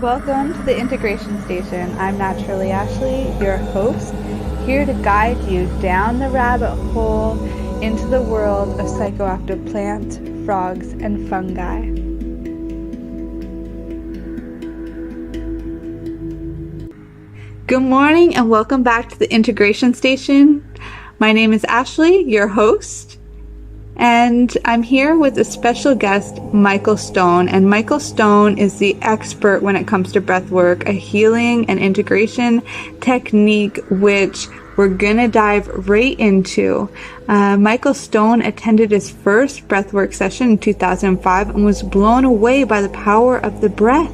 Welcome to the Integration Station. I'm Naturally Ashley, your host, here to guide you down the rabbit hole into the world of psychoactive plants, frogs, and fungi. Good morning and welcome back to the Integration Station. My name is Ashley, your host. And I'm here with a special guest, Michael Stone. And Michael Stone is the expert when it comes to breathwork, a healing and integration technique, which we're going to dive right into. Michael Stone attended his first breathwork session in 2005 and was blown away by the power of the breath.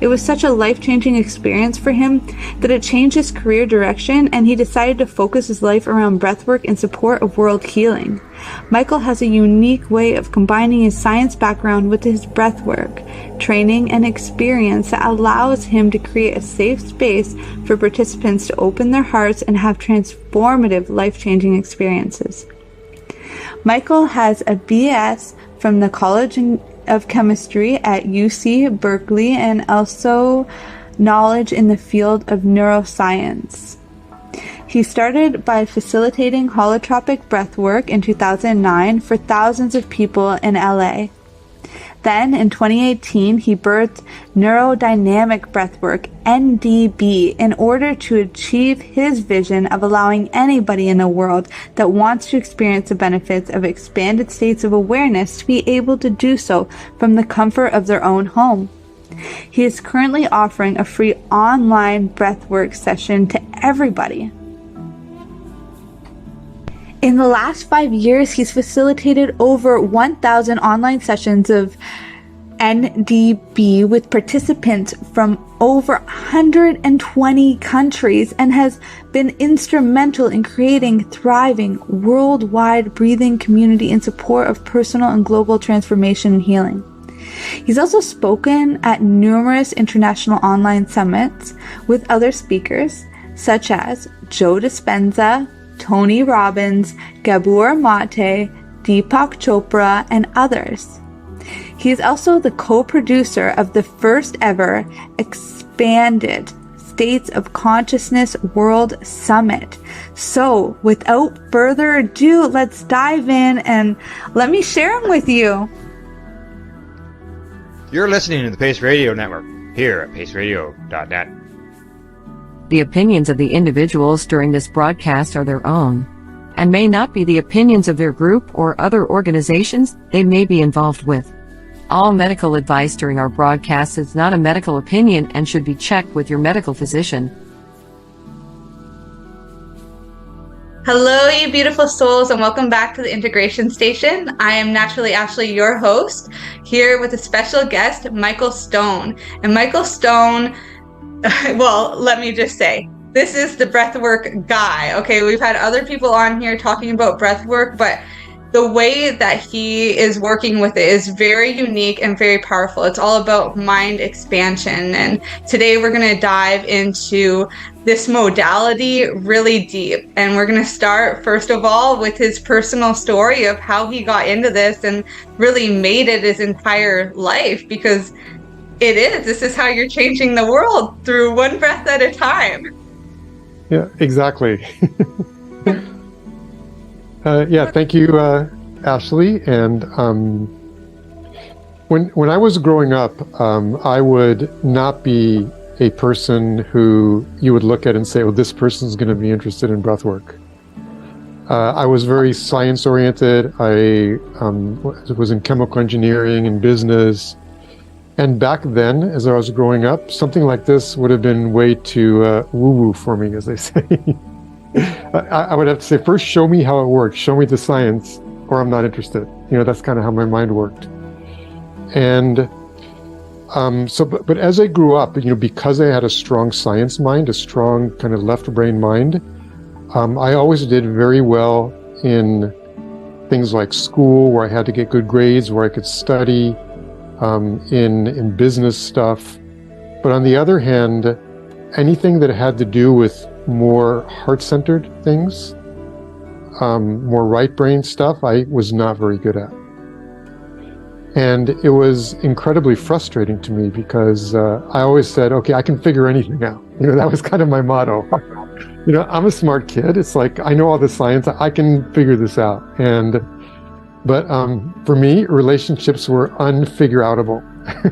It was such a life-changing experience for him that it changed his career direction, and he decided to focus his life around breathwork in support of world healing. Michael has a unique way of combining his science background with his breathwork, training, and experience that allows him to create a safe space for participants to open their hearts and have transformative, life-changing experiences. Michael has a BS from the College of Chemistry at UC Berkeley and also knowledge in the field of neuroscience. He started by facilitating holotropic breathwork in 2009 for thousands of people in LA. Then, in 2018, he birthed Neurodynamic Breathwork, NDB, in order to achieve his vision of allowing anybody in the world that wants to experience the benefits of expanded states of awareness to be able to do so from the comfort of their own home. He is currently offering a free online breathwork session to everybody. In the last 5 years, he's facilitated over 1,000 online sessions of NDB with participants from over 120 countries and has been instrumental in creating thriving worldwide breathing community in support of personal and global transformation and healing. He's also spoken at numerous international online summits with other speakers such as Joe Dispenza, Tony Robbins, Gabor Mate, Deepak Chopra, and others. He is also the co-producer of the first ever expanded States of Consciousness World Summit. So, without further ado, let's dive in and let me share them with you. You're listening to the Pace Radio Network here at paceradio.net. The opinions of the individuals during this broadcast are their own, and may not be the opinions of their group or other organizations they may be involved with. All medical advice during our broadcast is not a medical opinion and should be checked with your medical physician. Hello, you beautiful souls, and welcome back to the Integration Station. I am Naturally Ashley, your host, here with a special guest, Michael Stone. And Michael Stone, well, let me just say, this is the breathwork guy. Okay, we've had other people on here talking about breathwork, but the way that he is working with it is very unique and very powerful. It's all about mind expansion. And today we're going to dive into this modality really deep. And we're going to start, first of all, with his personal story of how he got into this and really made it his entire life, because this is how you're changing the world, through one breath at a time. Yeah, exactly. Thank you, Ashley. And when I was growing up, I would not be a person who you would look at and say, "Oh, this person's going to be interested in breathwork." I was very science-oriented. I was in chemical engineering and business. And back then, as I was growing up, something like this would have been way too woo-woo for me, as they say. I would have to say, first, show me how it works, show me the science, or I'm not interested. That's kind of how my mind worked. And but as I grew up, because I had a strong science mind, a strong kind of left brain mind, I always did very well in things like school, where I had to get good grades, where I could study, in business stuff. But on the other hand, anything that had to do with more heart-centered things, more right brain stuff, I was not very good at. And it was incredibly frustrating to me because I always said, okay, I can figure anything out. That was kind of my motto. I'm a smart kid. It's like, I know all the science, I can figure this out. But for me, relationships were unfigure-outable.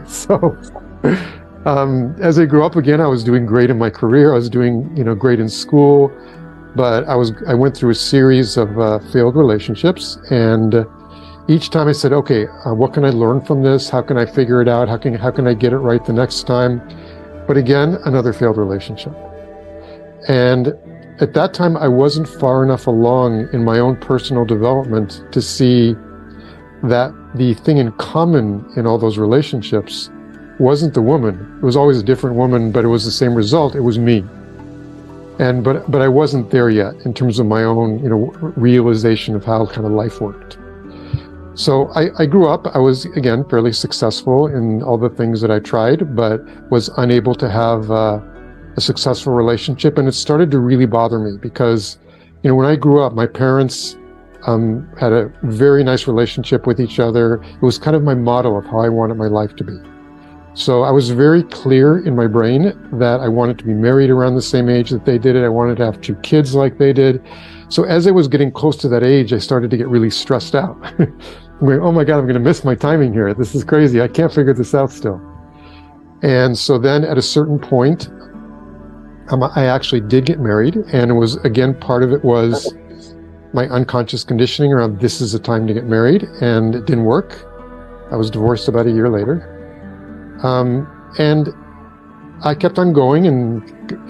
So as I grew up again, I was doing great in my career. I was doing, great in school, but I went through a series of failed relationships. And each time I said, okay, what can I learn from this? How can I figure it out? How can I get it right the next time? But again, another failed relationship. And at that time, I wasn't far enough along in my own personal development to see that the thing in common in all those relationships wasn't the woman. It was always a different woman, but it was the same result. It was me. But I wasn't there yet in terms of my own, realization of how kind of life worked. So I grew up, I was, again, fairly successful in all the things that I tried, but was unable to have a successful relationship. And it started to really bother me because, when I grew up, my parents had a very nice relationship with each other. It was kind of my model of how I wanted my life to be. So I was very clear in my brain that I wanted to be married around the same age that they did it. I wanted to have 2 kids like they did. So as I was getting close to that age, I started to get really stressed out. I'm going, oh my God, I'm going to miss my timing here. This is crazy. I can't figure this out still. And so then at a certain point, I actually did get married. And it was, again, part of it was my unconscious conditioning around this is the time to get married. And it didn't work. I was divorced about a year later. And I kept on going and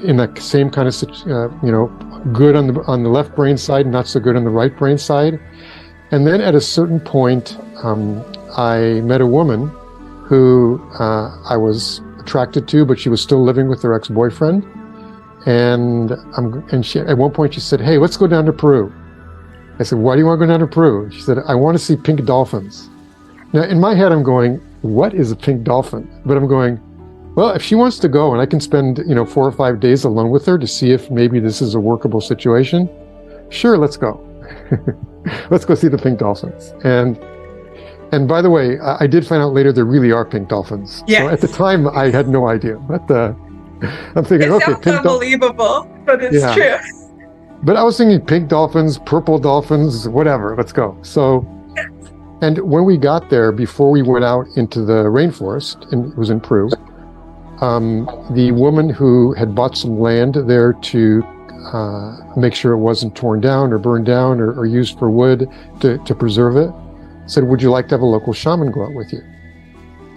in that same kind of, good on the left brain side, not so good on the right brain side. And then at a certain point, I met a woman who I was attracted to, but she was still living with her ex-boyfriend. And she, at one point she said, hey, let's go down to Peru. I said, why do you want to go down to Peru? She said, I want to see pink dolphins. Now in my head, I'm going, what is a pink dolphin? But I'm going, well, if she wants to go and I can spend, 4 or 5 days alone with her to see if maybe this is a workable situation, sure, let's go. Let's go see the pink dolphins. And by the way, I did find out later there really are pink dolphins. Yes. So at the time, I had no idea. But I'm thinking, it okay, sounds unbelievable, but it's true. But I was thinking pink dolphins, purple dolphins, whatever, let's go. So, and when we got there, before we went out into the rainforest, and it was in Peru, the woman who had bought some land there to make sure it wasn't torn down or burned down or used for wood to preserve it, said, would you like to have a local shaman go out with you?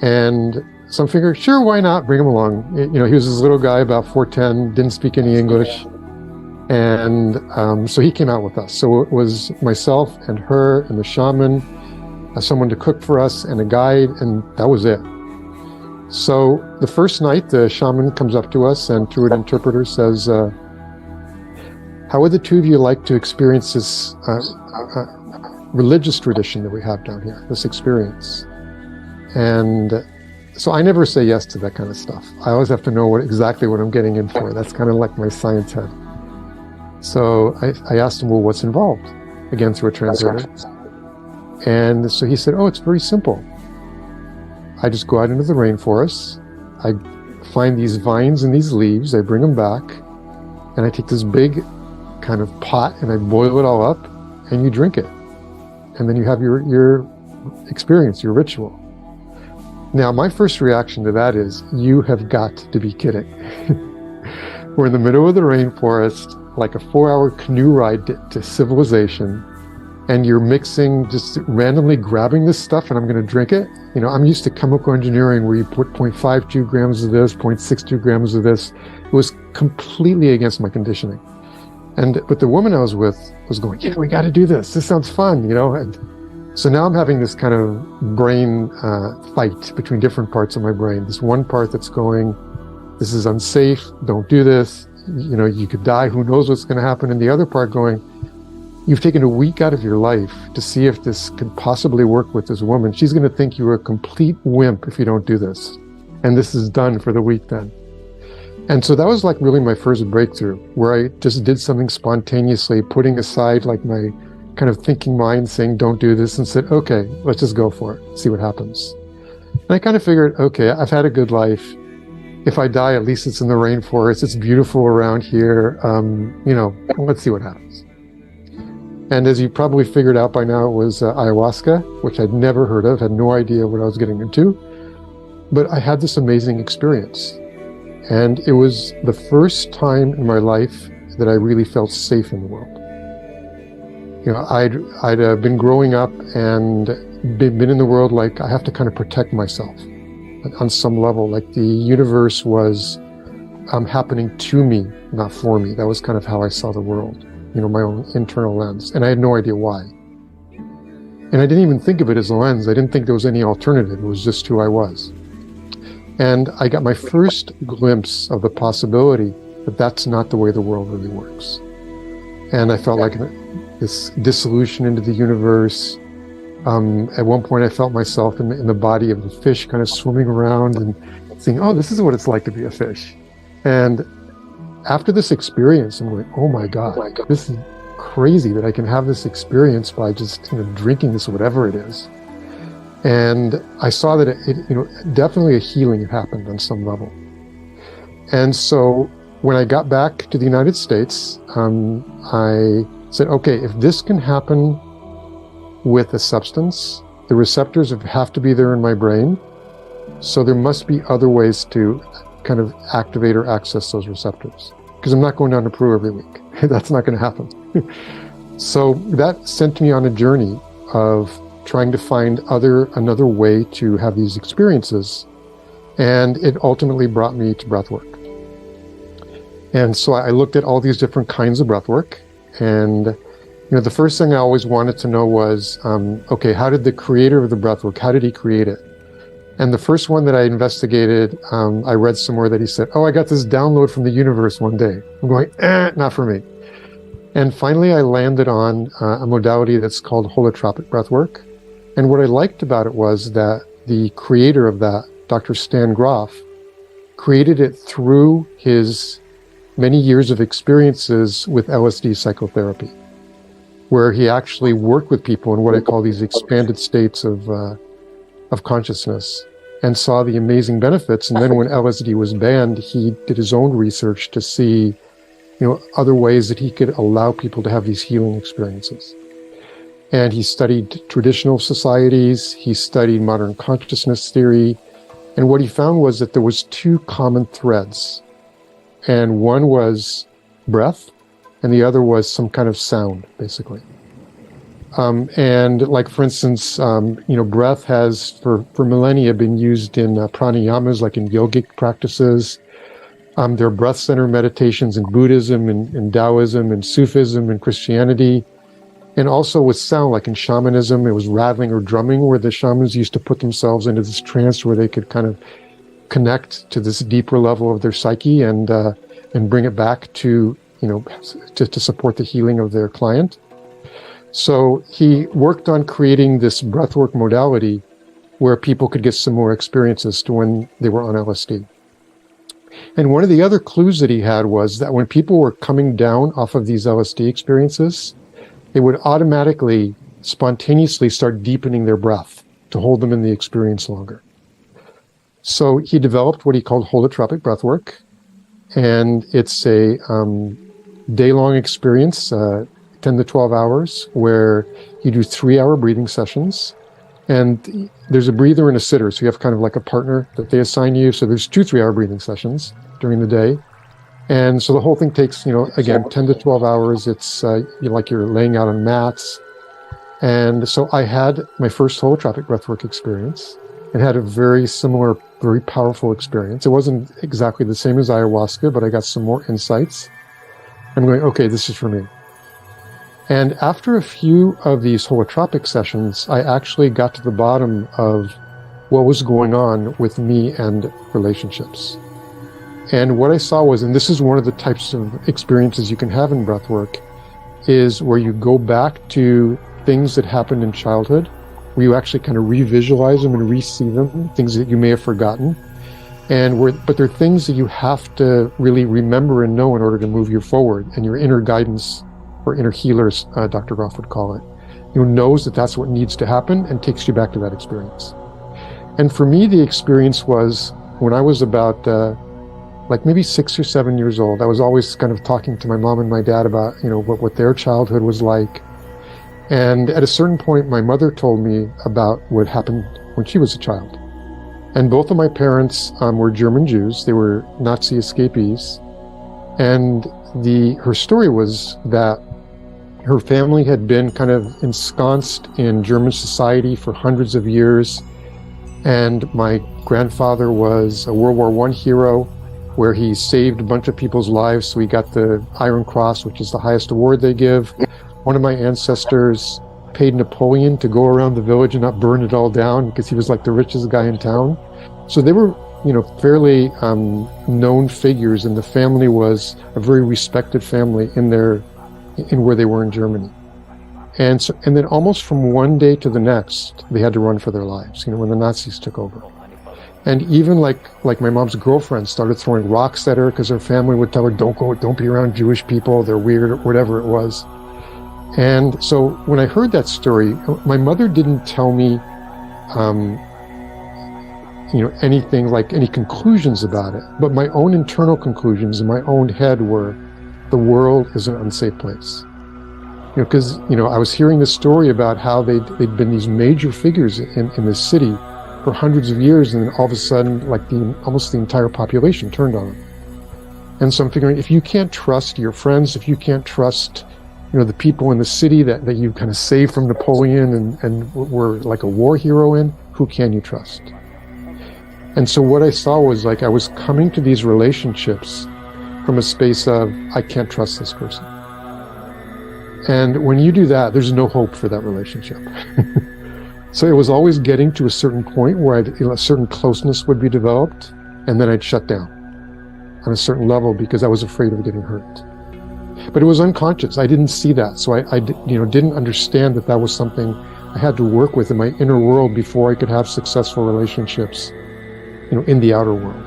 And so I'm figuring, sure, why not? Bring him along. He was this little guy, about 4'10", didn't speak any English. And so he came out with us. So it was myself and her and the shaman, someone to cook for us and a guide, and that was it. So the first night, the shaman comes up to us and through an interpreter says, how would the two of you like to experience this religious tradition that we have down here, this experience? And so I never say yes to that kind of stuff. I always have to know exactly what I'm getting in for. That's kind of like my science head. So I asked him, well, what's involved? Again, through a translator. And so he said, oh, it's very simple. I just go out into the rainforest. I find these vines and these leaves. I bring them back. And I take this big kind of pot and I boil it all up and you drink it. And then you have your experience, your ritual. Now, my first reaction to that is, you have got to be kidding. We're in the middle of the rainforest, like a 4-hour canoe ride to civilization, and you're mixing, just randomly grabbing this stuff and I'm going to drink it. I'm used to chemical engineering where you put 0.52 grams of this, 0.62 grams of this. It was completely against my conditioning. But the woman I was with was going, yeah, we got to do this. This sounds fun, And so now I'm having this kind of brain fight between different parts of my brain. This one part that's going, this is unsafe, don't do this. You could die, who knows what's going to happen. And the other part going, you've taken a week out of your life to see if this could possibly work with this woman. She's going to think you're a complete wimp if you don't do this. And this is done for the week then. And so that was like really my first breakthrough, where I just did something spontaneously, putting aside like my kind of thinking mind saying, don't do this, and said, okay, let's just go for it, see what happens. And I kind of figured, okay, I've had a good life. If I die, at least it's in the rainforest. It's beautiful around here. Let's see what happens. And as you probably figured out by now, it was ayahuasca, which I'd never heard of, had no idea what I was getting into. But I had this amazing experience. And it was the first time in my life that I really felt safe in the world. I'd been growing up and been in the world like I have to kind of protect myself on some level, like the universe was happening to me, not for me. That was kind of how I saw the world, my own internal lens. And I had no idea why. And I didn't even think of it as a lens. I didn't think there was any alternative. It was just who I was. And I got my first glimpse of the possibility that that's not the way the world really works. And I felt like this dissolution into the universe. At one point, I felt myself in the body of the fish kind of swimming around and saying, oh, this is what it's like to be a fish. And after this experience, I'm like, oh my God, this is crazy that I can have this experience by just drinking this, whatever it is. And I saw that it definitely a healing had happened on some level. And so when I got back to the United States, I said, okay, if this can happen with a substance, the receptors have to be there in my brain. So there must be other ways to kind of activate or access those receptors. Because I'm not going down to Peru every week. That's not going to happen. So that sent me on a journey of trying to find another way to have these experiences. And it ultimately brought me to breathwork. And so I looked at all these different kinds of breathwork. And the first thing I always wanted to know was, okay, how did the creator of the breathwork, how did he create it? And the first one that I investigated, I read somewhere that he said, oh, I got this download from the universe one day. I'm going, not for me. And finally, I landed on a modality that's called holotropic breathwork. And what I liked about it was that the creator of that, Dr. Stan Grof, created it through his many years of experiences with LSD psychotherapy, where he actually worked with people in what I call these expanded states of consciousness and saw the amazing benefits. And then when LSD was banned, he did his own research to see, other ways that he could allow people to have these healing experiences. And he studied traditional societies, he studied modern consciousness theory, and what he found was that there was two common threads. And one was breath, and the other was some kind of sound, basically. And like, for instance, breath has for millennia been used in pranayamas, like in yogic practices. There are breath center meditations in Buddhism and Taoism and Sufism and Christianity. And also with sound, like in shamanism, it was rattling or drumming, where the shamans used to put themselves into this trance where they could kind of connect to this deeper level of their psyche and bring it back to support the healing of their client. So he worked on creating this breathwork modality where people could get similar experiences to when they were on LSD. And one of the other clues that he had was that when people were coming down off of these LSD experiences, they would automatically, spontaneously start deepening their breath to hold them in the experience longer. So he developed what he called holotropic breathwork. And it's a day-long experience, 10 to 12 hours, where you do 3-hour breathing sessions. And there's a breather and a sitter, so you have kind of like a partner that they assign you. So there's 2 3-hour breathing sessions during the day. And so the whole thing takes, again, 10 to 12 hours. It's like you're laying out on mats. And so I had my first holotropic breathwork experience and had a very similar, very powerful experience. It wasn't exactly the same as ayahuasca, but I got some more insights. I'm going, okay, this is for me. And after a few of these holotropic sessions, I actually got to the bottom of what was going on with me and relationships. And what I saw was, and this is one of the types of experiences you can have in breathwork, is where you go back to things that happened in childhood, where you actually kind of re-visualize them and re-see them, things that you may have forgotten. But they're things that you have to really remember and know in order to move you forward, and your inner guidance or inner healers, Dr. Groff would call it, knows that that's what needs to happen and takes you back to that experience. And for me, the experience was when I was about like maybe 6 or 7 years old. I was always kind of talking to my mom and my dad about, what their childhood was like. And at a certain point, my mother told me about what happened when she was a child. And both of my parents were German Jews. They were Nazi escapees. And her story was that her family had been kind of ensconced in German society for hundreds of years. And my grandfather was a World War I hero, where he saved a bunch of people's lives. So he got the Iron Cross, which is the highest award they give. One of my ancestors paid Napoleon to go around the village and not burn it all down because he was like the richest guy in town. So they were, fairly known figures, and the family was a very respected family in where they were in Germany. And then almost from one day to the next, they had to run for their lives, when the Nazis took over. And even like my mom's girlfriend started throwing rocks at her because her family would tell her, don't be around Jewish people, they're weird, or whatever it was. And so when I heard that story, my mother didn't tell me, anything like any conclusions about it, but my own internal conclusions in my own head were, the world is an unsafe place. Because, I was hearing this story about how they'd been these major figures in this city for hundreds of years, and then all of a sudden, almost the entire population turned on them. And so I'm figuring, if you can't trust your friends, if you can't trust, the people in the city that you kind of saved from Napoleon and were like a war hero in, who can you trust? And so what I saw was I was coming to these relationships from a space of, I can't trust this person. And when you do that, there's no hope for that relationship. So it was always getting to a certain point where a certain closeness would be developed, and then I'd shut down on a certain level because I was afraid of getting hurt. But it was unconscious. I didn't see that. So I didn't understand that was something I had to work with in my inner world before I could have successful relationships, in the outer world.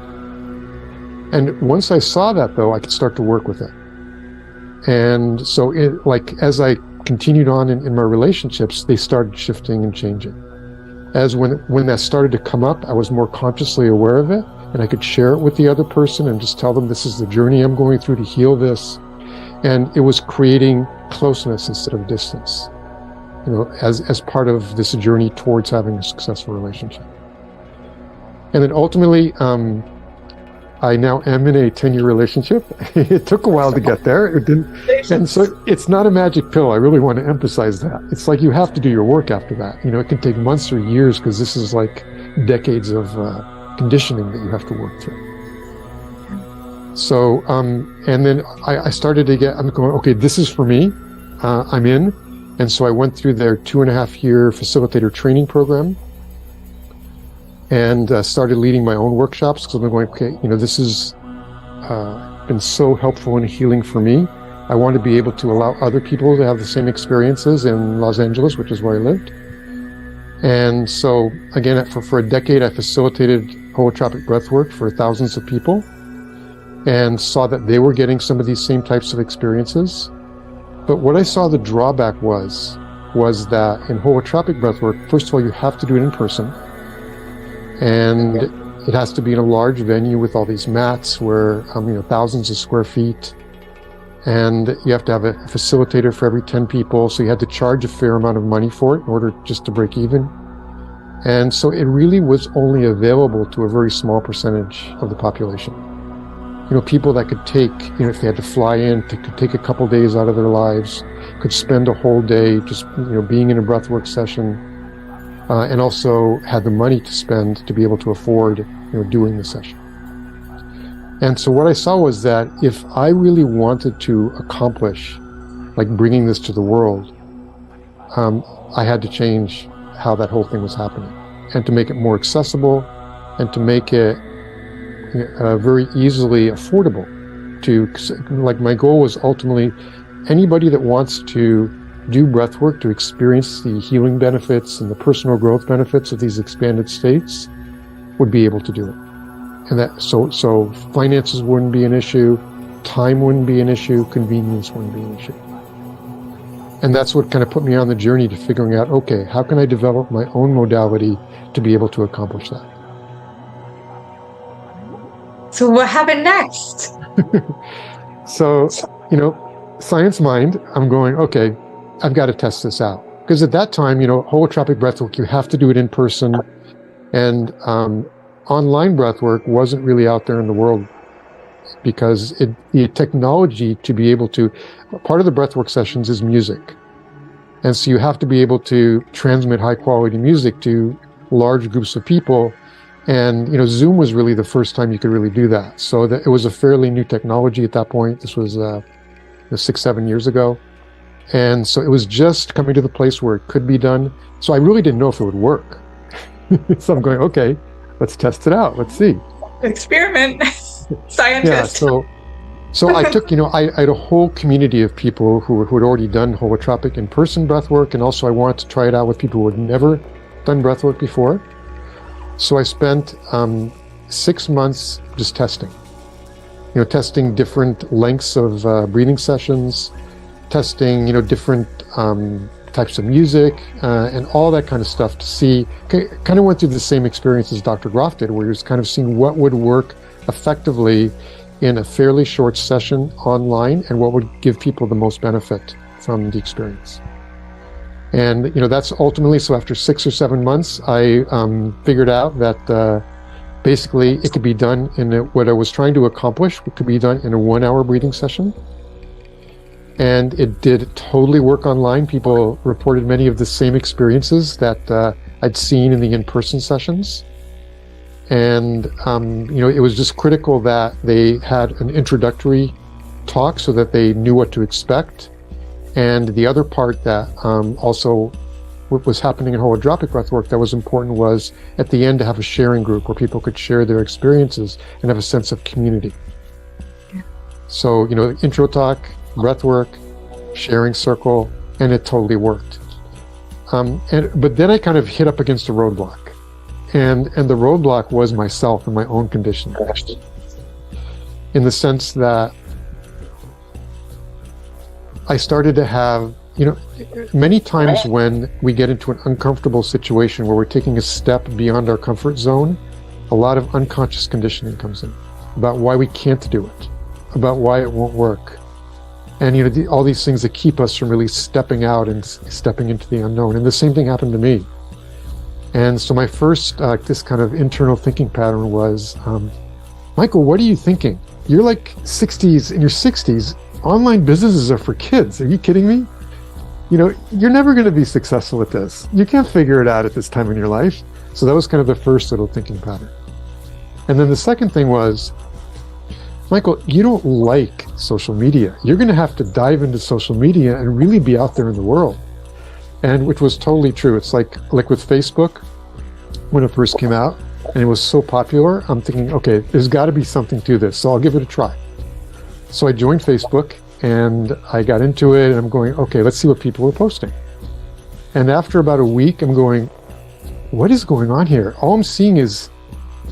And once I saw that, though, I could start to work with it. And so as I continued on in my relationships, they started shifting and changing. As when that started to come up, I was more consciously aware of it, and I could share it with the other person and just tell them, this is the journey I'm going through to heal this. And it was creating closeness instead of distance, as part of this journey towards having a successful relationship. And then ultimately, I now am in a 10-year relationship. It took a while to get there. It didn't, and so it's not a magic pill. I really want to emphasize that. It's like you have to do your work after that. It can take months or years because this is like decades of conditioning that you have to work through. So, and then I started to I'm going, okay, this is for me. I'm in. And so I went through their 2.5-year facilitator training program and started leading my own workshops because I'm going, okay, this has been so helpful and healing for me. I want to be able to allow other people to have the same experiences in Los Angeles, which is where I lived. And so again, for a decade, I facilitated holotropic breathwork for thousands of people and saw that they were getting some of these same types of experiences. But what I saw the drawback was that in holotropic breathwork, first of all, you have to do it in person. And it has to be in a large venue with all these mats where, thousands of square feet. And you have to have a facilitator for every 10 people. So you had to charge a fair amount of money for it in order just to break even. And so it really was only available to a very small percentage of the population. People that could take, if they had to fly in, could take a couple days out of their lives, could spend a whole day just, being in a breathwork session. And also had the money to spend to be able to afford, doing the session. And so what I saw was that if I really wanted to accomplish, bringing this to the world, I had to change how that whole thing was happening, and to make it more accessible, and to make it very easily affordable. My goal was ultimately anybody that wants to do breath work to experience the healing benefits and the personal growth benefits of these expanded states would be able to do it. And that so finances wouldn't be an issue, time wouldn't be an issue, convenience wouldn't be an issue. And that's what kind of put me on the journey to figuring out, okay, how can I develop my own modality to be able to accomplish that? So what happened next? So, science mind, I'm going, okay, I've got to test this out. Because at that time, holotropic breathwork, you have to do it in person. And online breathwork wasn't really out there in the world because the technology to be able to, part of the breathwork sessions is music. And so you have to be able to transmit high quality music to large groups of people. And, Zoom was really the first time you could really do that. So it was a fairly new technology at that point. This was 6-7 years ago. And so it was just coming to the place where it could be done. So I really didn't know if it would work. So I'm going, okay, let's test it out. Let's see. Experiment. Scientist. Yeah, so I took, I had a whole community of people who had already done holotropic in-person breathwork, and also I wanted to try it out with people who had never done breathwork before. So I spent 6 months just testing. Testing different lengths of breathing sessions, testing, different types of music, and all that kind of stuff to see, kind of went through the same experience as Dr. Groff did, where he was kind of seeing what would work effectively in a fairly short session online and what would give people the most benefit from the experience. And, that's ultimately, so after 6 or 7 months, I figured out that basically it could be done what I was trying to accomplish, it could be done in a 1-hour breathing session. And it did totally work online. People reported many of the same experiences that I'd seen in the in-person sessions. And, it was just critical that they had an introductory talk so that they knew what to expect. And the other part that also what was happening in holotropic breathwork that was important was at the end to have a sharing group where people could share their experiences and have a sense of community. Yeah. So, intro talk, breathwork, sharing circle, and it totally worked. But then I kind of hit up against a roadblock. And the roadblock was myself and my own condition, in the sense that I started to have, many times when we get into an uncomfortable situation where we're taking a step beyond our comfort zone, a lot of unconscious conditioning comes in about why we can't do it, about why it won't work. And, all these things that keep us from really stepping out and stepping into the unknown. And the same thing happened to me. And so my first, this kind of internal thinking pattern was, Michael, what are you thinking? You're like in your 60s, online businesses are for kids. Are you kidding me? You're never going to be successful at this. You can't figure it out at this time in your life. So that was kind of the first little thinking pattern. And then the second thing was, Michael, you don't like social media. You're going to have to dive into social media and really be out there in the world. And which was totally true. It's like with Facebook, when it first came out, and it was so popular, I'm thinking, okay, there's got to be something to this, so I'll give it a try. So I joined Facebook, and I got into it, and I'm going, okay, let's see what people are posting. And after about a week, I'm going, what is going on here? All I'm seeing is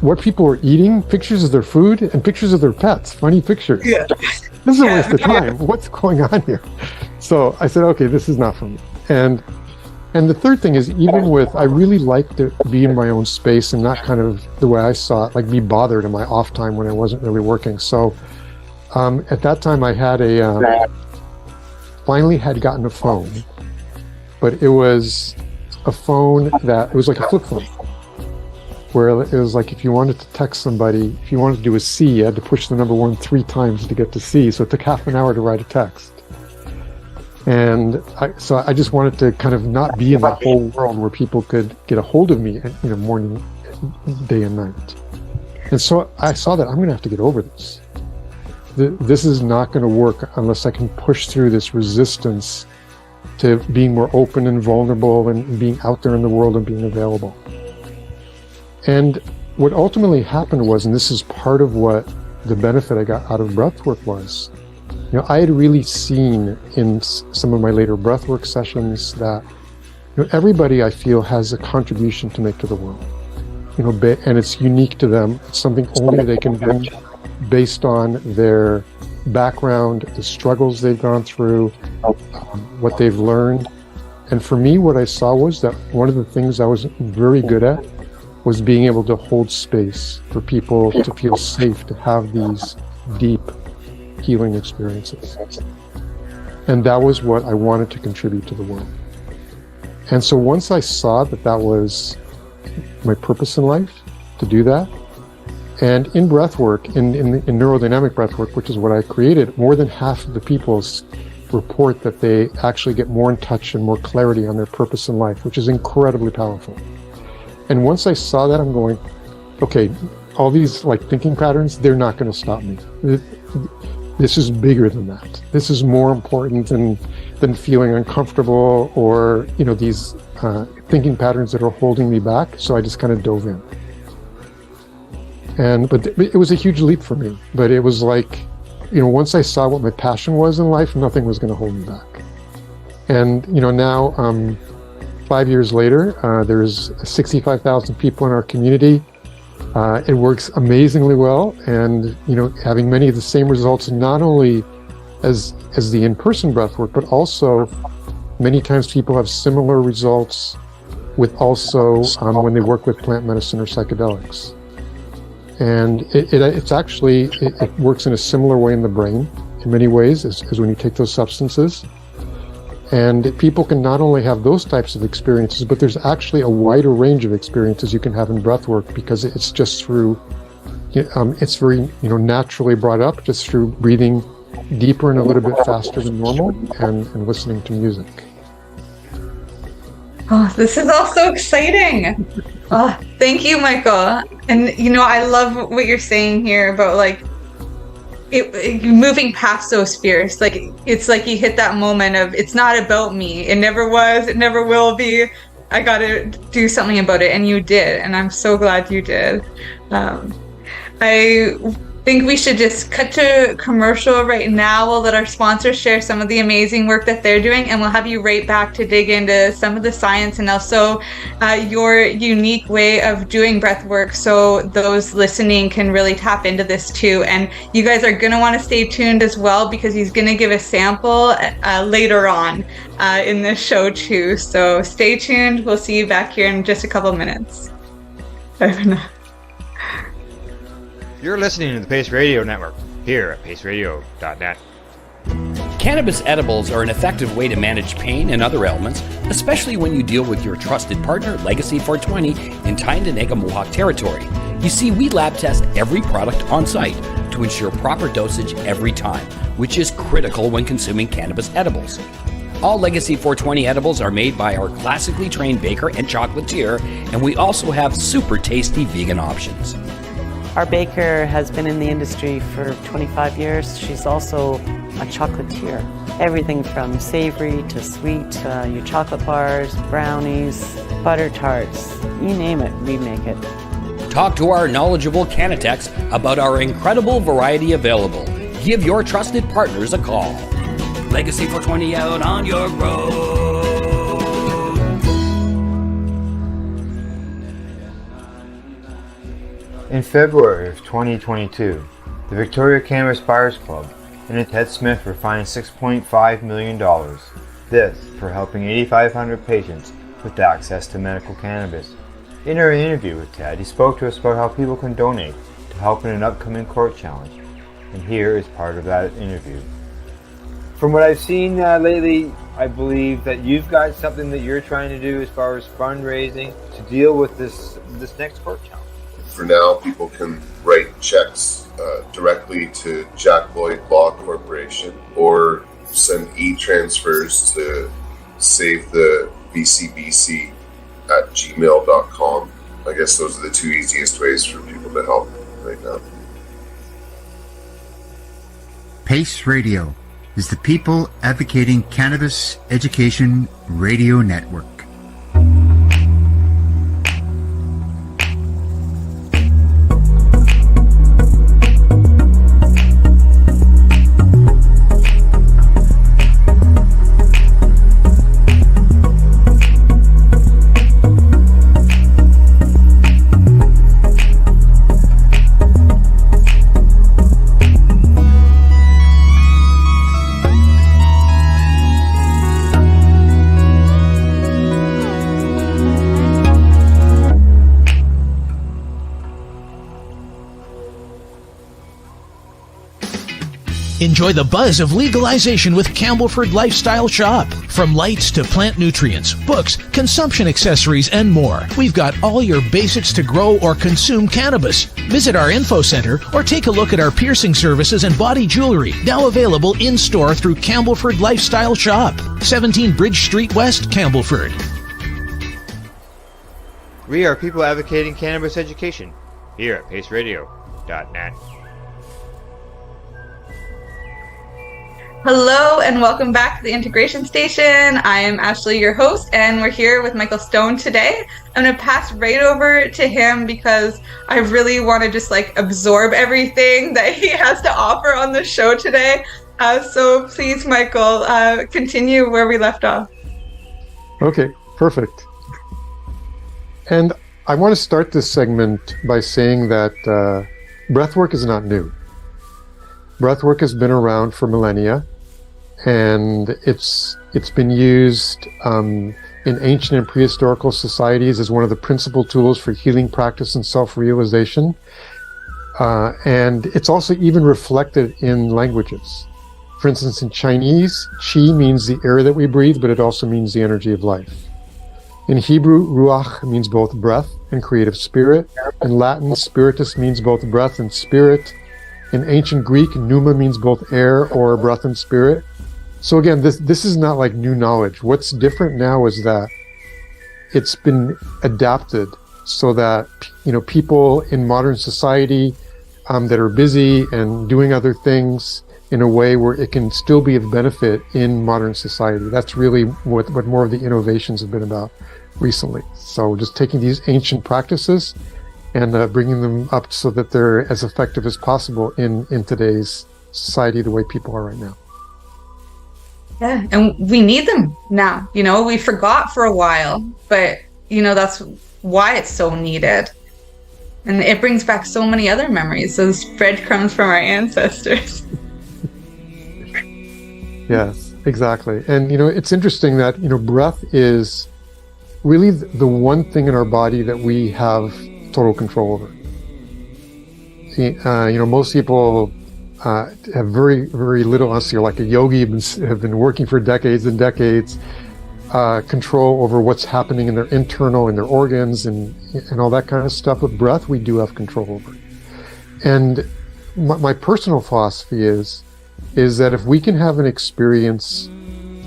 what people are eating, pictures of their food, and pictures of their pets, funny pictures. Yeah. This is a waste of time. What's going on here? So I said, okay, this is not for me. And the third thing is, even with, I really like to be in my own space and not kind of the way I saw it, like be bothered in my off time when I wasn't really working. So at that time I had finally had gotten a phone, but it was a phone it was like a flip phone, where it was like if you wanted to text somebody, if you wanted to do a C, you had to push the number 1 3 times to get to C. So it took half an hour to write a text. And so I just wanted to kind of not be in that whole world where people could get a hold of me, morning, day and night. And so I saw that I'm going to have to get over this. This is not going to work unless I can push through this resistance to being more open and vulnerable and being out there in the world and being available. And what ultimately happened was, and this is part of what the benefit I got out of breathwork was, I had really seen in some of my later breathwork sessions that everybody, I feel, has a contribution to make to the world, and it's unique to them. It's something only they can bring based on their background, the struggles they've gone through, what they've learned. And for me, what I saw was that one of the things I was very good at was being able to hold space for people to feel safe to have these deep healing experiences. And that was what I wanted to contribute to the world. And so once I saw that that was my purpose in life, to do that, and in breathwork, in neurodynamic breathwork, which is what I created, more than half of the people report that they actually get more in touch and more clarity on their purpose in life, which is incredibly powerful. And once I saw that, I'm going, okay, all these like thinking patterns, they're not going to stop me. This is bigger than that. This is more important than feeling uncomfortable or, these thinking patterns that are holding me back. So I just kind of dove in. But it was a huge leap for me. But it was like, once I saw what my passion was in life, nothing was going to hold me back. And, now, 5 years later, there's 65,000 people in our community. It works amazingly well, and having many of the same results, not only as the in-person breathwork, but also many times people have similar results with also when they work with plant medicine or psychedelics. And it works in a similar way in the brain in many ways as when you take those substances. And people can not only have those types of experiences, but there's actually a wider range of experiences you can have in breathwork because it's just through, it's very, naturally brought up just through breathing deeper and a little bit faster than normal and listening to music. Oh, this is all so exciting. Oh, thank you, Michael. And, I love what you're saying here about it moving past those fears. It's like you hit that moment of, it's not about me. It never was, it never will be. I got to do something about it. And you did. And I'm so glad you did. I think we should just cut to commercial right now. We'll let our sponsors share some of the amazing work that they're doing, and we'll have you right back to dig into some of the science and also your unique way of doing breath work, so those listening can really tap into this too. And you guys are going to want to stay tuned as well, because he's going to give a sample later on in this show too. So stay tuned. We'll see you back here in just a couple minutes. Bye for now. You're listening to the Pace Radio Network here at paceradio.net. Cannabis edibles are an effective way to manage pain and other ailments, especially when you deal with your trusted partner, Legacy 420, in Tyendinaga Mohawk territory. You see, we lab test every product on site to ensure proper dosage every time, which is critical when consuming cannabis edibles. All Legacy 420 edibles are made by our classically trained baker and chocolatier, and we also have super tasty vegan options. Our baker has been in the industry for 25 years. She's also a chocolatier. Everything from savory to sweet, your chocolate bars, brownies, butter tarts, you name it, we make it. Talk to our knowledgeable Cannatex about our incredible variety available. Give your trusted partners a call. Legacy 420 out on your road. In February of 2022, the Victoria Cannabis Buyers Club and Ted Smith were fined $6.5 million. This for helping 8,500 patients with access to medical cannabis. In our interview with Ted, he spoke to us about how people can donate to help in an upcoming court challenge. And here is part of that interview. From what I've seen lately, I believe that you've got something that you're trying to do as far as fundraising to deal with this next court challenge. For now, people can write checks directly to Jack Lloyd Law Corporation or send e-transfers to savethevcbc at gmail.com. I guess those are the two easiest ways for people to help right now. PACE Radio is the People Advocating Cannabis Education Radio Network. Enjoy the buzz of legalization with Campbellford Lifestyle Shop. From lights to plant nutrients, books, consumption accessories, and more, we've got all your basics to grow or consume cannabis. Visit our info center or take a look at our piercing services and body jewelry, now available in-store through Campbellford Lifestyle Shop, 17 Bridge Street West, Campbellford. We are people advocating cannabis education here at paceradio.net. Hello and welcome back to the Integration Station. I am Ashley, your host, and we're here with Michael Stone today. I'm going to pass right over to him because I really want to just absorb everything that he has to offer on the show today. So please, Michael, continue where we left off. Okay, perfect. And I want to start this segment by saying that breathwork is not new. Breathwork has been around for millennia, and it's been used in ancient and prehistorical societies as one of the principal tools for healing practice and self-realization. And it's also even reflected in languages. For instance, in Chinese, qi means the air that we breathe, but it also means the energy of life. In Hebrew, ruach means both breath and creative spirit. In Latin, spiritus means both breath and spirit. In ancient Greek, pneuma means both air or breath and spirit. So again, this is not like new knowledge. What's different now is that it's been adapted so that people in modern society that are busy and doing other things in a way where it can still be of benefit in modern society. That's really what more of the innovations have been about recently. So just taking these ancient practices and bringing them up so that they're as effective as possible in today's society, the way people are right now. Yeah, and we need them now. We forgot for a while, but that's why it's so needed. And it brings back so many other memories, those breadcrumbs from our ancestors. Yes, exactly. And it's interesting that breath is really the one thing in our body that we have total control over. Most people have very, very little, unless you're like a yogi, have been working for decades and decades, control over what's happening in their internal, in their organs, and all that kind of stuff. But breath, we do have control over. And my personal philosophy is that if we can have an experience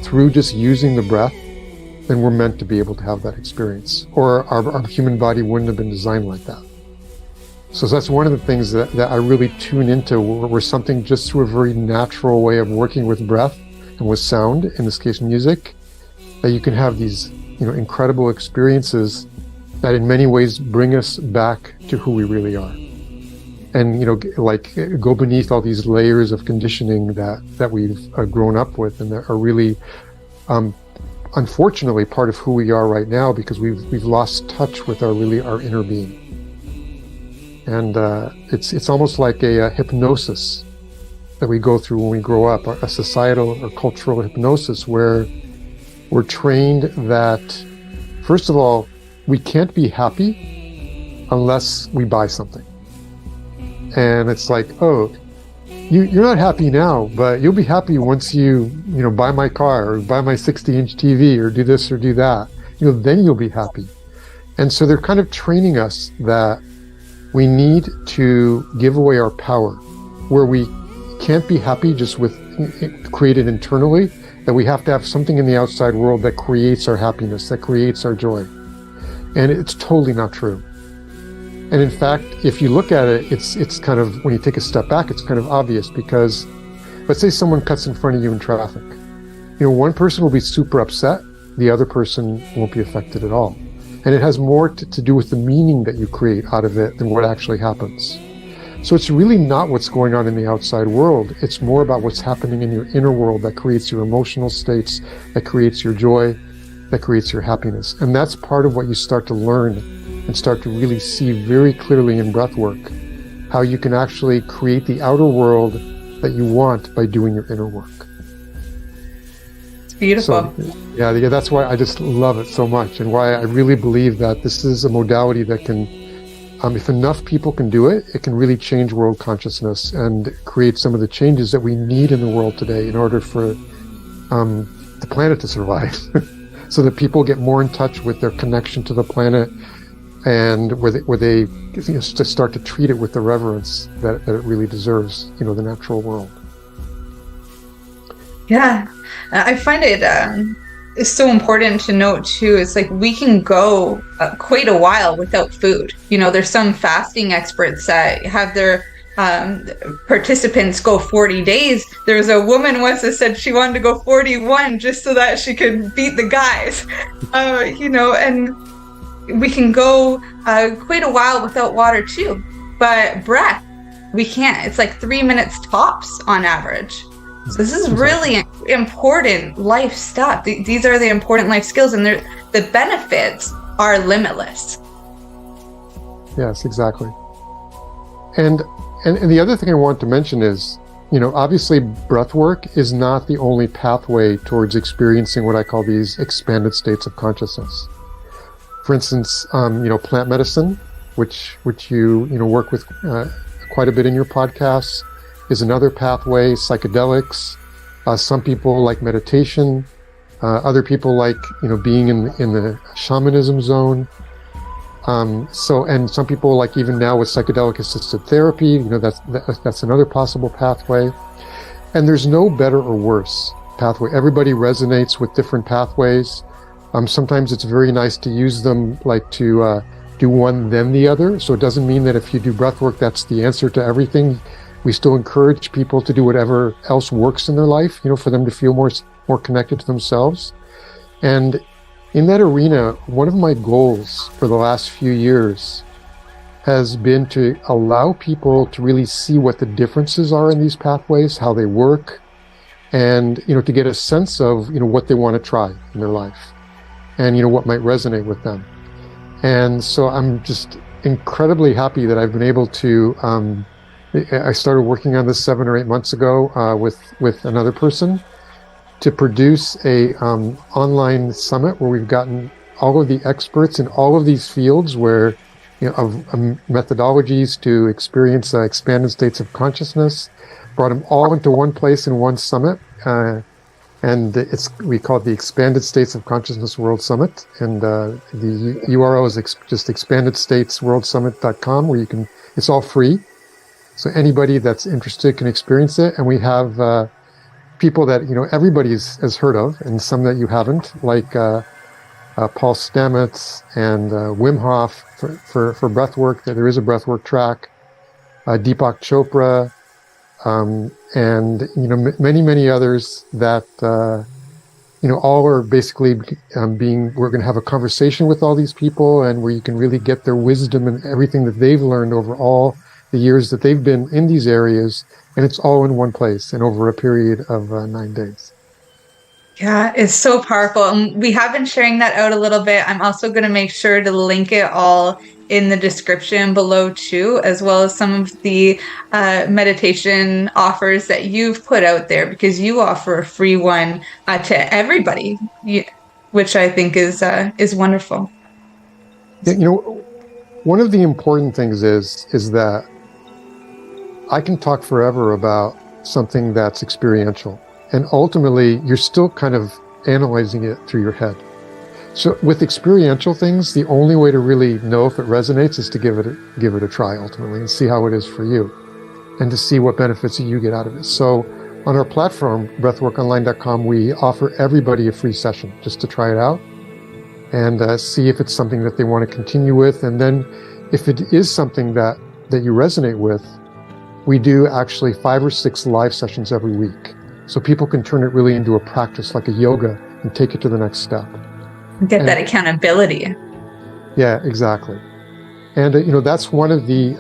through just using the breath, then we're meant to be able to have that experience, or our human body wouldn't have been designed like that. So that's one of the things that I really tune into, where something just through a very natural way of working with breath and with sound, in this case music, that you can have these incredible experiences that in many ways bring us back to who we really are. And go beneath all these layers of conditioning that we've grown up with, and that are really unfortunately part of who we are right now, because we've lost touch with our inner being. And it's almost like a hypnosis that we go through when we grow up, a societal or cultural hypnosis, where we're trained that, first of all, we can't be happy unless we buy something. And it's like, oh, you're not happy now, but you'll be happy once you buy my car or buy my 60-inch TV or do this or do that. Then you'll be happy. And so they're kind of training us that we need to give away our power, where we can't be happy just with created internally, that we have to have something in the outside world that creates our happiness, that creates our joy. And it's totally not true. And in fact, if you look at it, it's kind of, when you take a step back, it's kind of obvious, because let's say someone cuts in front of you in traffic. One person will be super upset, the other person won't be affected at all. And it has more to do with the meaning that you create out of it than what actually happens. So it's really not what's going on in the outside world. It's more about what's happening in your inner world that creates your emotional states, that creates your joy, that creates your happiness. And that's part of what you start to learn and start to really see very clearly in breathwork, how you can actually create the outer world that you want by doing your inner work. It's beautiful. So, yeah, that's why I just love it so much, and why I really believe that this is a modality that can if enough people can do it, it can really change world consciousness and create some of the changes that we need in the world today in order for the planet to survive. So that people get more in touch with their connection to the planet, and where they to start to treat it with the reverence that it really deserves, the natural world. Yeah, I find it is so important to note too. It's like we can go quite a while without food. There's some fasting experts that have their participants go 40 days. There was a woman once that said she wanted to go 41 just so that she could beat the guys. And we can go quite a while without water too. But breath, we can't. It's like 3 minutes tops on average. So this is really important life stuff. These are the important life skills, and the benefits are limitless. Yes, exactly. And the other thing I want to mention is, obviously breath work is not the only pathway towards experiencing what I call these expanded states of consciousness. For instance, plant medicine, which you work with quite a bit in your podcasts, is another pathway. Psychedelics, some people like meditation, other people like being in the shamanism zone. And some people like even now with psychedelic assisted therapy, that's another possible pathway. And there's no better or worse pathway. Everybody resonates with different pathways. Sometimes it's very nice to use them like to do one then the other. So it doesn't mean that if you do breath work, that's the answer to everything. We still encourage people to do whatever else works in their life, for them to feel more connected to themselves. And in that arena, one of my goals for the last few years has been to allow people to really see what the differences are in these pathways, how they work, and to get a sense of what they want to try in their life, and what might resonate with them. And so I'm just incredibly happy that I've been able to. I started working on this 7 or 8 months ago with another person to produce a online summit where we've gotten all of the experts in all of these fields of methodologies to experience expanded states of consciousness, brought them all into one place in one summit, and we call it the Expanded States of Consciousness World Summit, and the URL is just expandedstatesworldsummit.com, where it's all free. So anybody that's interested can experience it. And we have people that everybody has heard of, and some that you haven't, like Paul Stamets and Wim Hof for breathwork. There is a breathwork track. Deepak Chopra, and many others that all are basically we're going to have a conversation with all these people, and where you can really get their wisdom and everything that they've learned over all the years that they've been in these areas, and it's all in one place and over a period of 9 days. Yeah, it's so powerful. And we have been sharing that out a little bit. I'm also going to make sure to link it all in the description below too, as well as some of the meditation offers that you've put out there, because you offer a free one to everybody, which I think is wonderful. Yeah, one of the important things is that I can talk forever about something that's experiential, and ultimately you're still kind of analyzing it through your head. So with experiential things, the only way to really know if it resonates is to give it a try ultimately, and see how it is for you, and to see what benefits you get out of it. So on our platform, breathworkonline.com, we offer everybody a free session just to try it out and see if it's something that they want to continue with. And then if it is something that you resonate with, we do actually 5 or 6 live sessions every week. So people can turn it really into a practice, like a yoga, and take it to the next step. Get that accountability. Yeah, exactly. And that's one of the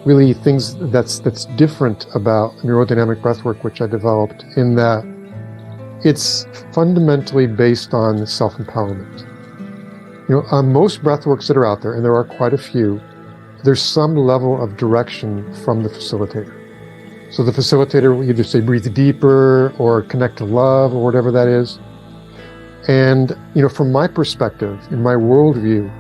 really things that's different about neurodynamic breathwork, which I developed, in that it's fundamentally based on self-empowerment. Most breathworks that are out there, and there are quite a few, there's some level of direction from the facilitator. So the facilitator will either say breathe deeper or connect to love or whatever that is. And from my perspective, in my worldview,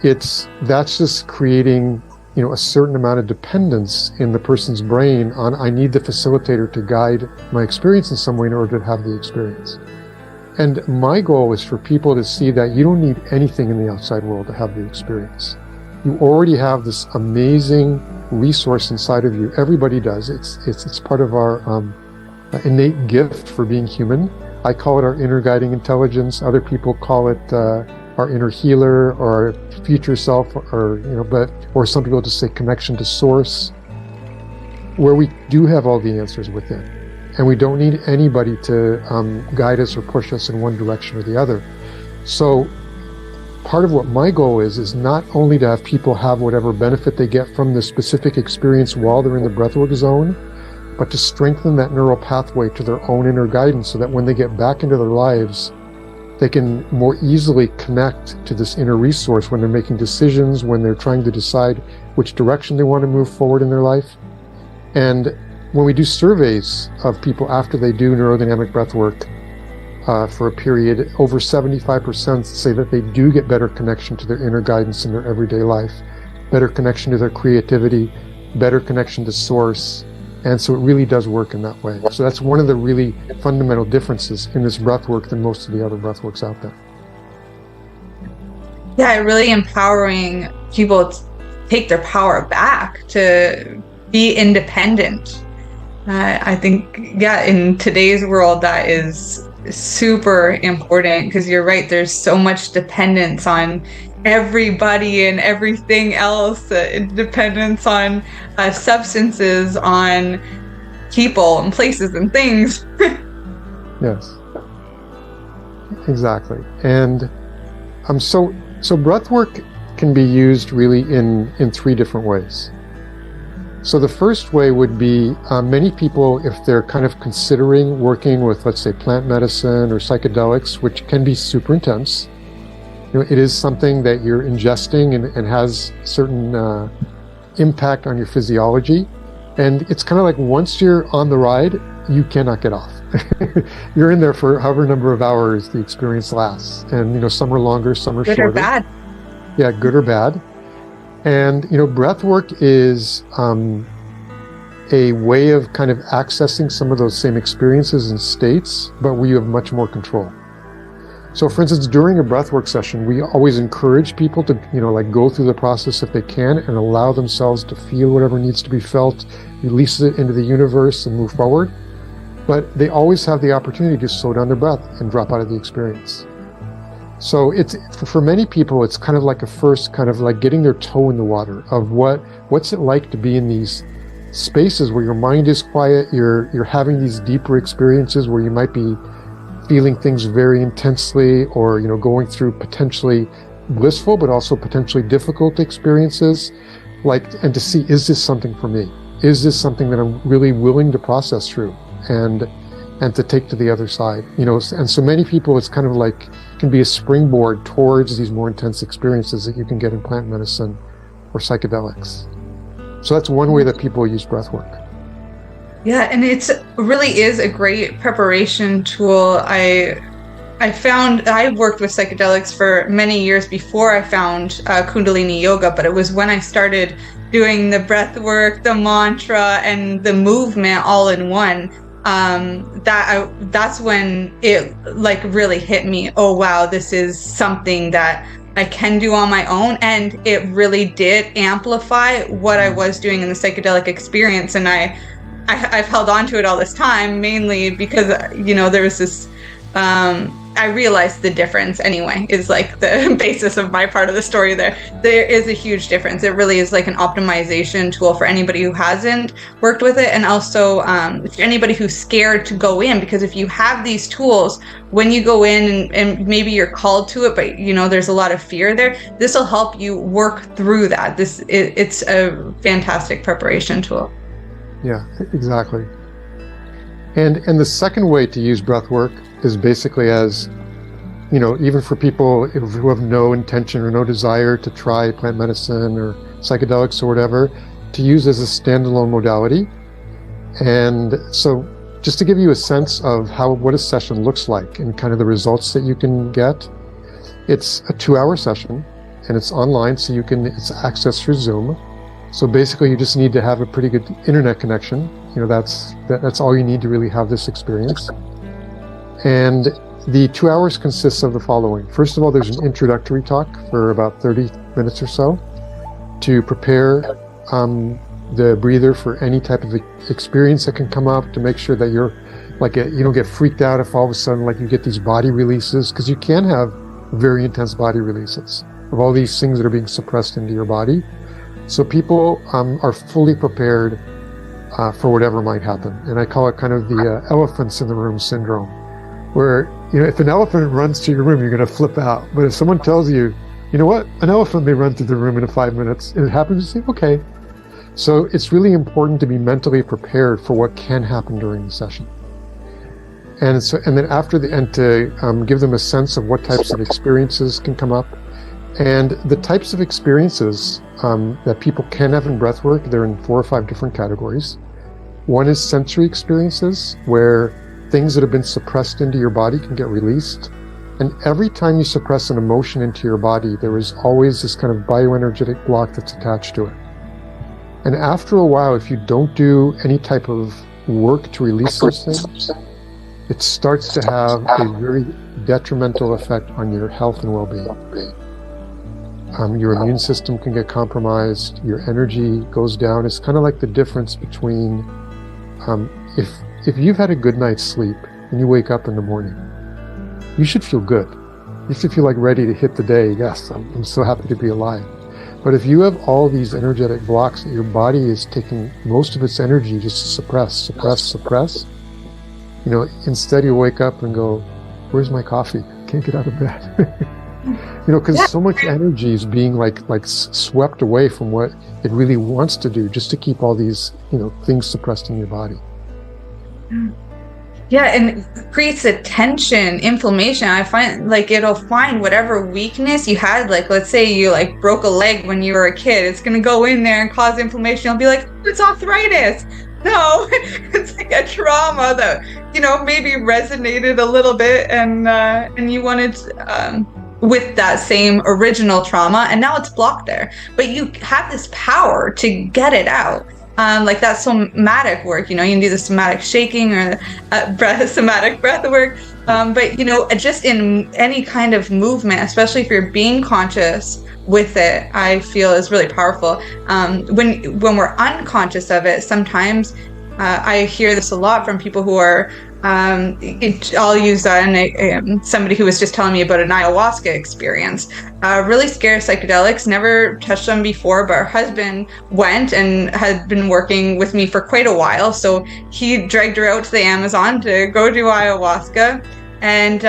that's just creating, a certain amount of dependence in the person's brain on, I need the facilitator to guide my experience in some way in order to have the experience. And my goal is for people to see that you don't need anything in the outside world to have the experience. You already have this amazing resource inside of you. Everybody does. It's part of our innate gift for being human. I call it our inner guiding intelligence. Other people call it our inner healer or future self, or some people just say connection to source, where we do have all the answers within, and we don't need anybody to guide us or push us in one direction or the other. So part of what my goal is not only to have people have whatever benefit they get from the specific experience while they're in the breathwork zone, but to strengthen that neural pathway to their own inner guidance so that when they get back into their lives, they can more easily connect to this inner resource when they're making decisions, when they're trying to decide which direction they want to move forward in their life. And when we do surveys of people after they do neurodynamic breathwork for a period, over 75% say that they do get better connection to their inner guidance in their everyday life, better connection to their creativity, better connection to source. And so it really does work in that way. So that's one of the really fundamental differences in this breathwork than most of the other breathworks out there. Yeah, really empowering people to take their power back, to be independent. I think, in today's world, that is super important, because you're right, there's so much dependence on everybody and everything else, dependence on substances, on people and places and things. Yes, exactly. And so breathwork can be used really in three different ways. So the first way would be many people, if they're kind of considering working with, let's say, plant medicine or psychedelics, which can be super intense. It is something that you're ingesting and has certain impact on your physiology. And it's kind of like once you're on the ride, you cannot get off. You're in there for however number of hours the experience lasts. And, some are longer, some are shorter. Good or bad. Yeah, good or bad. And, breath work is a way of kind of accessing some of those same experiences and states, but where you have much more control. So for instance, during a breathwork session, we always encourage people to, go through the process if they can and allow themselves to feel whatever needs to be felt, release it into the universe and move forward. But they always have the opportunity to slow down their breath and drop out of the experience. So it's, for many people, it's kind of like a first kind of like getting their toe in the water of what's it like to be in these spaces where your mind is quiet, you're having these deeper experiences where you might be feeling things very intensely, or going through potentially blissful but also potentially difficult experiences, and to see, is this something for me? Is this something that I'm really willing to process through and to take to the other side? And so many people, it's kind of like can be a springboard towards these more intense experiences that you can get in plant medicine or psychedelics. So that's one way that people use breath work. Yeah, and it really is a great preparation tool. I found I worked with psychedelics for many years before I found Kundalini Yoga, but it was when I started doing the breath work, the mantra, and the movement all in one, that's when it really hit me. Oh wow, this is something that I can do on my own, and it really did amplify what I was doing in the psychedelic experience. And I've held on to it all this time, mainly because, there was this, I realized the difference anyway, is like the basis of my part of the story there. There is a huge difference. It really is like an optimization tool for anybody who hasn't worked with it. And also for anybody who's scared to go in, because if you have these tools, when you go in and maybe you're called to it, but there's a lot of fear there, this will help you work through that. It's a fantastic preparation tool. Yeah, exactly. And the second way to use breath work is basically as, even for people who have no intention or no desire to try plant medicine or psychedelics or whatever, to use as a standalone modality. And so just to give you a sense of what a session looks like and kind of the results that you can get, it's a 2-hour session. and it's online, so it's accessed through Zoom. So basically, you just need to have a pretty good internet connection. That's all you need to really have this experience. And the 2 hours consists of the following. First of all, there's an introductory talk for about 30 minutes or so to prepare the breather for any type of experience that can come up, to make sure that you don't get freaked out if all of a sudden you get these body releases, because you can have very intense body releases of all these things that are being suppressed into your body. So people are fully prepared for whatever might happen. And I call it kind of the elephants in the room syndrome, where, if an elephant runs to your room, you're going to flip out. But if someone tells you, you know what, an elephant may run through the room in 5 minutes, and it happens, you say, okay. So it's really important to be mentally prepared for what can happen during the session. And then after the end, to give them a sense of what types of experiences can come up. And the types of experiences that people can have in breathwork, they're in 4 or 5 different categories. One is sensory experiences, where things that have been suppressed into your body can get released. And every time you suppress an emotion into your body, there is always this kind of bioenergetic block that's attached to it. And after a while, if you don't do any type of work to release those things, it starts to have a very detrimental effect on your health and well-being. Your immune system can get compromised, your energy goes down. It's kind of like the difference between if you've had a good night's sleep and you wake up in the morning, you should feel good. You should feel ready to hit the day. Yes, I'm so happy to be alive. But if you have all these energetic blocks that your body is taking most of its energy just to suppress, instead you wake up and go, where's my coffee? Can't get out of bed. Because so much energy is being swept away from what it really wants to do, just to keep all these, things suppressed in your body. Yeah, and it creates a tension, inflammation. I find it'll find whatever weakness you had, let's say you broke a leg when you were a kid, it's gonna go in there and cause inflammation. It'll be like, it's arthritis. No, it's a trauma that, maybe resonated a little bit and you wanted with that same original trauma, and now it's blocked there. But you have this power to get it out. That somatic work, you can do the somatic shaking or somatic breath work. But, just in any kind of movement, especially if you're being conscious with it, I feel is really powerful. When we're unconscious of it, sometimes I hear this a lot from people who are, I'll use somebody who was just telling me about an ayahuasca experience. Really scared of psychedelics, never touched them before, but her husband went and had been working with me for quite a while. So he dragged her out to the Amazon to go do ayahuasca. And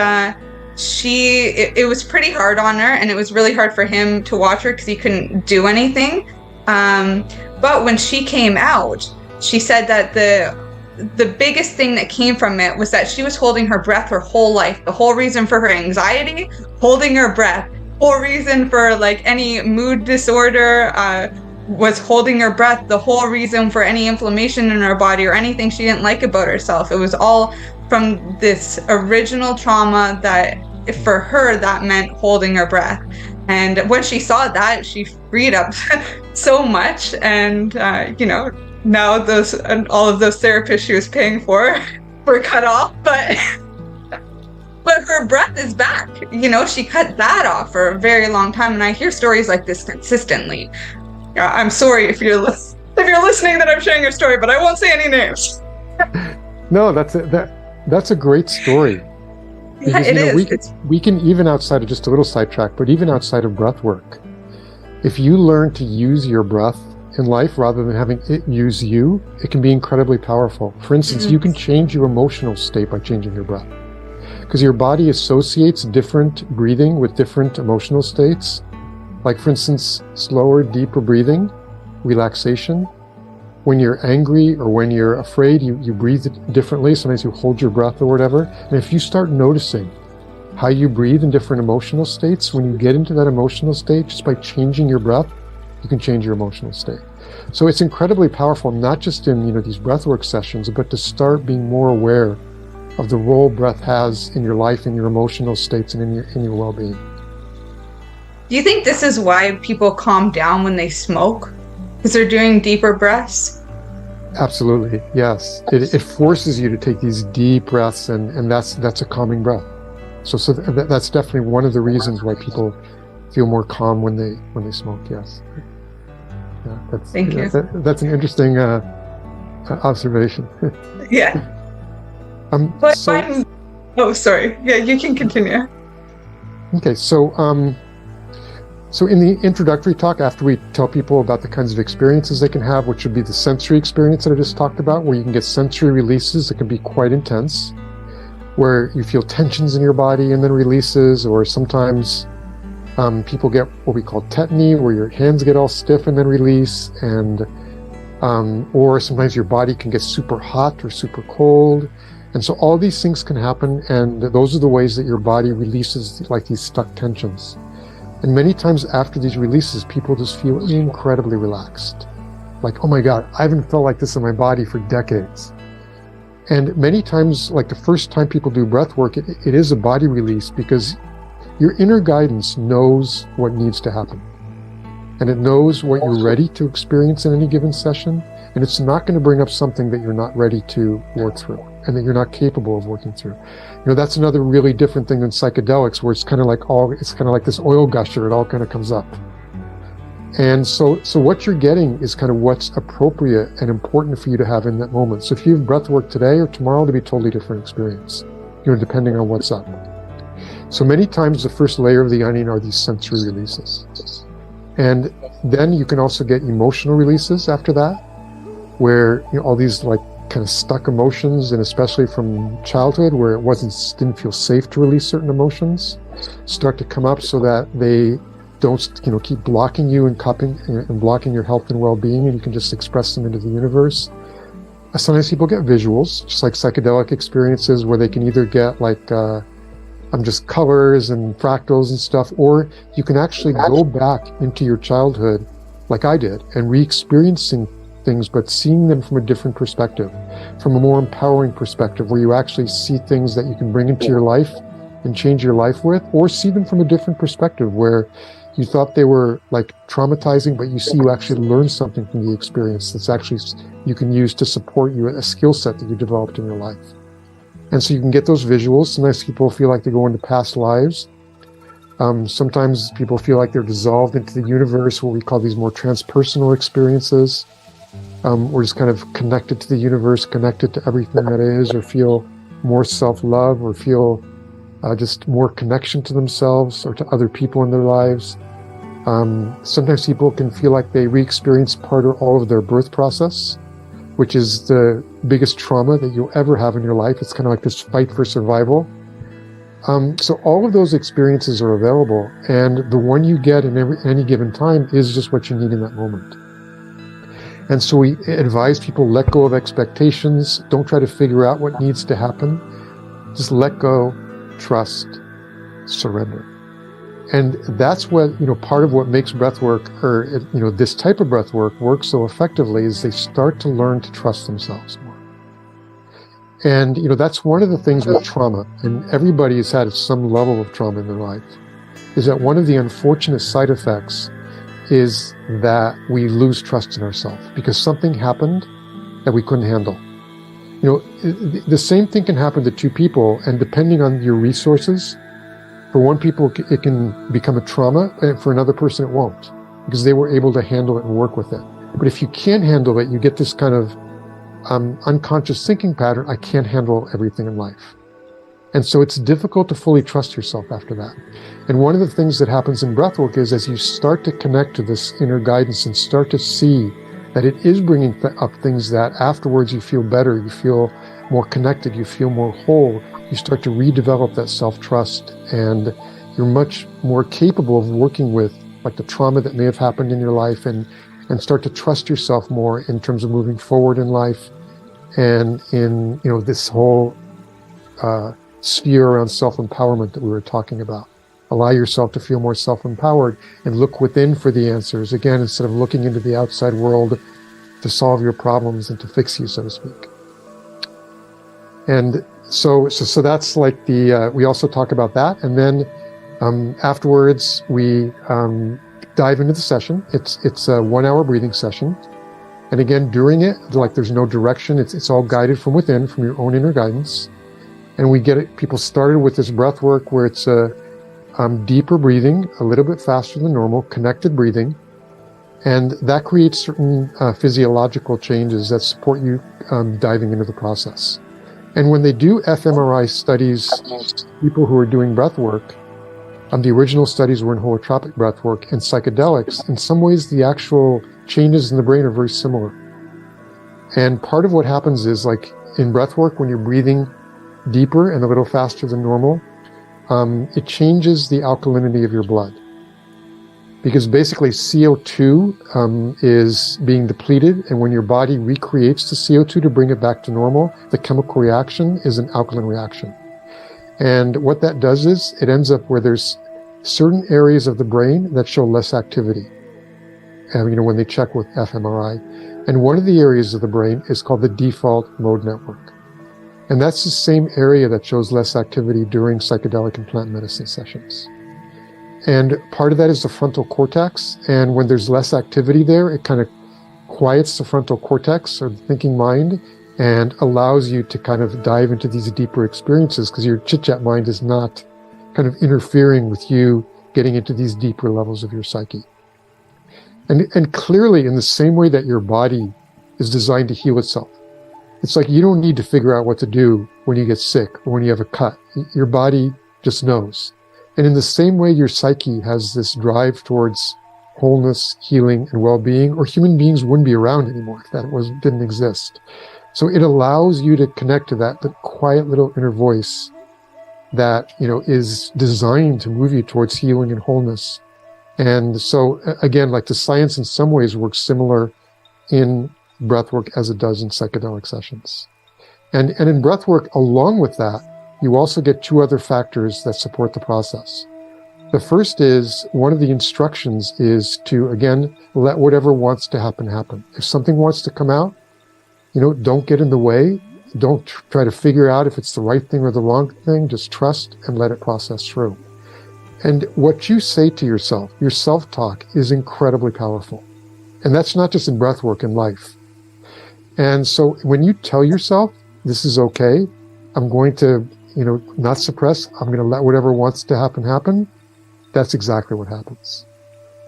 it was pretty hard on her, and it was really hard for him to watch her because he couldn't do anything. But when she came out, she said that the biggest thing that came from it was that she was holding her breath her whole life. The whole reason for her anxiety, holding her breath. Whole reason for any mood disorder was holding her breath. The whole reason for any inflammation in her body or anything she didn't like about herself. It was all from this original trauma that for her that meant holding her breath. And when she saw that, she freed up so much. And now all of those therapists she was paying for were cut off, but her breath is back. She cut that off for a very long time, and I hear stories like this consistently. I'm sorry if you're listening that I'm sharing your story, but I won't say any names. No, that's a great story. Because, yeah, it is. We can, even outside of, just a little sidetrack, but even outside of breath work, if you learn to use your breath in life rather than having it use you, it can be incredibly powerful. For instance, you can change your emotional state by changing your breath, because your body associates different breathing with different emotional states. Like, for instance, slower, deeper breathing, relaxation. When you're angry or when you're afraid, you breathe differently. Sometimes you hold your breath or whatever. And if you start noticing how you breathe in different emotional states, when you get into that emotional state, just by changing your breath, you can change your emotional state. So it's incredibly powerful, not just in these breathwork sessions, but to start being more aware of the role breath has in your life, in your emotional states, and in your well-being. Do you think this is why people calm down when they smoke? Because they're doing deeper breaths? Absolutely, yes. It forces you to take these deep breaths, and that's a calming breath. So that's definitely one of the reasons why people feel more calm when they smoke. Yes. Yeah, Thank you. That's an interesting observation. Yeah. Oh, sorry. Yeah, you can continue. Okay, so in the introductory talk, after we tell people about the kinds of experiences they can have, which would be the sensory experience that I just talked about, where you can get sensory releases that can be quite intense, where you feel tensions in your body and then releases, or sometimes people get what we call tetany, where your hands get all stiff and then release, and or sometimes your body can get super hot or super cold. And so all these things can happen, and those are the ways that your body releases like these stuck tensions. And many times after these releases, people just feel incredibly relaxed. Like, oh my God, I haven't felt like this in my body for decades. And many times, like the first time people do breath work, it is a body release, because your inner guidance knows what needs to happen. And it knows what you're ready to experience in any given session. And it's not going to bring up something that you're not ready to work through and that you're not capable of working through. You know, that's another really different thing than psychedelics, where it's kind of like this oil gusher. It all kind of comes up. And so what you're getting is kind of what's appropriate and important for you to have in that moment. So if you have breath work today or tomorrow, it'll be a totally different experience, you know, depending on what's up. So many times the first layer of the onion are these sensory releases. And then you can also get emotional releases after that, where, you know, all these like kind of stuck emotions, and especially from childhood where it didn't feel safe to release certain emotions, start to come up so that they don't, you know, keep blocking you and blocking your health and well-being, and you can just express them into the universe. Sometimes people get visuals, just like psychedelic experiences, where they can either get like just colors and fractals and stuff, or you can actually go back into your childhood, like I did, and re-experiencing things, but seeing them from a different perspective, from a more empowering perspective, where you actually see things that you can bring into your life and change your life with, or see them from a different perspective, where you thought they were like traumatizing, but you see you actually learn something from the experience that's actually you can use to support you, a skill set that you developed in your life. And so you can get those visuals. Sometimes people feel like they go into past lives. Sometimes people feel like they're dissolved into the universe, what we call these more transpersonal experiences. Or just kind of connected to the universe, connected to everything that is, or feel more self-love, or feel just more connection to themselves or to other people in their lives. Sometimes people can feel like they re-experience part or all of their birth process, which is the biggest trauma that you'll ever have in your life. It's kind of like this fight for survival. So all of those experiences are available, and the one you get in any given time is just what you need in that moment. And so we advise people, let go of expectations. Don't try to figure out what needs to happen. Just let go, trust, surrender. And that's what, you know, part of what makes breath work, or, you know, this type of breath work work so effectively, is they start to learn to trust themselves more. And, you know, that's one of the things with trauma, and everybody has had some level of trauma in their life, is that one of the unfortunate side effects is that we lose trust in ourselves because something happened that we couldn't handle. You know, the same thing can happen to two people, and depending on your resources, for one people it can become a trauma, and for another person it won't, because they were able to handle it and work with it. But if you can't handle it, you get this kind of unconscious thinking pattern: I can't handle everything in life. And so it's difficult to fully trust yourself after that. And one of the things that happens in breathwork is, as you start to connect to this inner guidance and start to see that it is bringing up things that afterwards you feel better, you feel more connected, you feel more whole, you start to redevelop that self-trust, and you're much more capable of working with like the trauma that may have happened in your life, and start to trust yourself more in terms of moving forward in life, and in, you know, this whole sphere around self-empowerment that we were talking about. Allow yourself to feel more self-empowered and look within for the answers, again, instead of looking into the outside world to solve your problems and to fix you, so to speak. And so that's like we also talk about that. And then Afterwards, we dive into the session. It's a 1 hour breathing session. And again, during it, like there's no direction. It's all guided from within, from your own inner guidance. And we get people started with this breath work where it's a deeper breathing, a little bit faster than normal, connected breathing. And that creates certain physiological changes that support you diving into the process. And when they do fMRI studies, people who are doing breath work, the original studies were in holotropic breathwork and psychedelics. In some ways, the actual changes in the brain are very similar. And part of what happens is, like in breathwork, when you're breathing deeper and a little faster than normal, it changes the alkalinity of your blood. Because basically CO2 is being depleted, and when your body recreates the CO2 to bring it back to normal, the chemical reaction is an alkaline reaction. And what that does is it ends up where there's certain areas of the brain that show less activity, when they check with fMRI. And one of the areas of the brain is called the default mode network. And that's the same area that shows less activity during psychedelic and plant medicine sessions. And part of that is the frontal cortex. And when there's less activity there, it kind of quiets the frontal cortex, or the thinking mind, and allows you to kind of dive into these deeper experiences, because your chit-chat mind is not kind of interfering with you getting into these deeper levels of your psyche. And clearly, in the same way that your body is designed to heal itself, it's like you don't need to figure out what to do when you get sick or when you have a cut. Your body just knows. And in the same way, your psyche has this drive towards wholeness, healing, and well-being, or human beings wouldn't be around anymore if that didn't exist. So it allows you to connect to that quiet little inner voice that, is designed to move you towards healing and wholeness. And so again, like the science in some ways works similar in breathwork as it does in psychedelic sessions. And in breathwork, along with that, you also get two other factors that support the process. The first is, one of the instructions is to, again, let whatever wants to happen, happen. If something wants to come out, don't get in the way. Don't try to figure out if it's the right thing or the wrong thing. Just trust and let it process through. And what you say to yourself, your self-talk, is incredibly powerful. And that's not just in breathwork, in life. And so when you tell yourself, this is okay, I'm going to, not suppress, I'm going to let whatever wants to happen, happen, that's exactly what happens.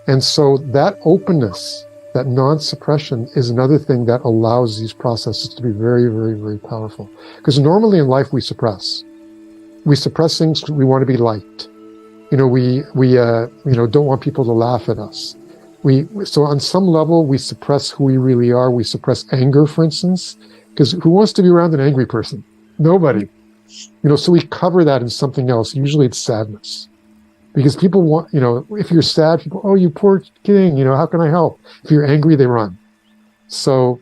And so that openness, that non-suppression, is another thing that allows these processes to be very, very, very powerful. Because normally in life we suppress. We suppress things because we want to be liked. We don't want people to laugh at us. So on some level we suppress who we really are. We suppress anger, for instance, because who wants to be around an angry person? Nobody. So we cover that in something else. Usually it's sadness. Because people want, if you're sad, people, oh, you poor thing, how can I help? If you're angry, they run. So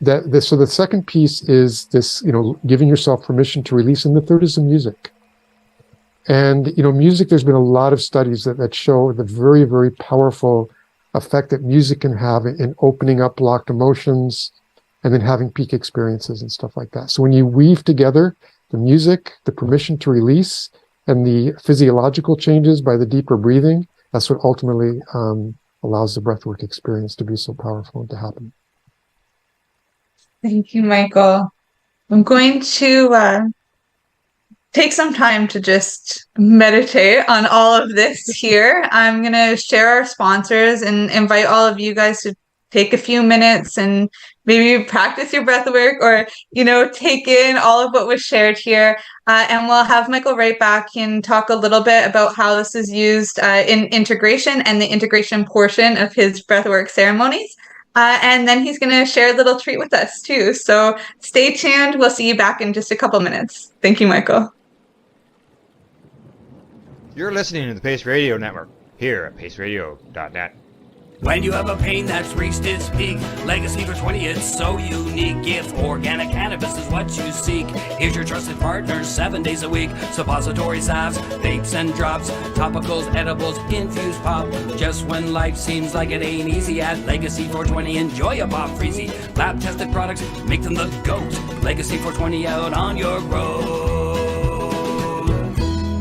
so the second piece is this, giving yourself permission to release. And the third is the music. And, music, there's been a lot of studies that show the very, very powerful effect that music can have in opening up blocked emotions and then having peak experiences and stuff like that. So when you weave together the music, the permission to release, and the physiological changes by the deeper breathing, that's what ultimately allows the breathwork experience to be so powerful and to happen. Thank you, Michael. I'm going to take some time to just meditate on all of this here. I'm going to share our sponsors and invite all of you guys to take a few minutes and maybe practice your breath work, or, take in all of what was shared here. And we'll have Michael right back and talk a little bit about how this is used in integration and the integration portion of his breathwork ceremonies. And then he's going to share a little treat with us too. So stay tuned. We'll see you back in just a couple minutes. Thank you, Michael. You're listening to the Pace Radio Network here at paceradio.net. When you have a pain that's reached its peak, Legacy for 20, it's so unique. If organic cannabis is what you seek, here's your trusted partner 7 days a week. Suppository salves, vapes and drops, topicals, edibles, infused pop. Just when life seems like it ain't easy, at Legacy 420, enjoy a pop freezy. Lab tested products, make them the GOAT. Legacy 420 out on your road.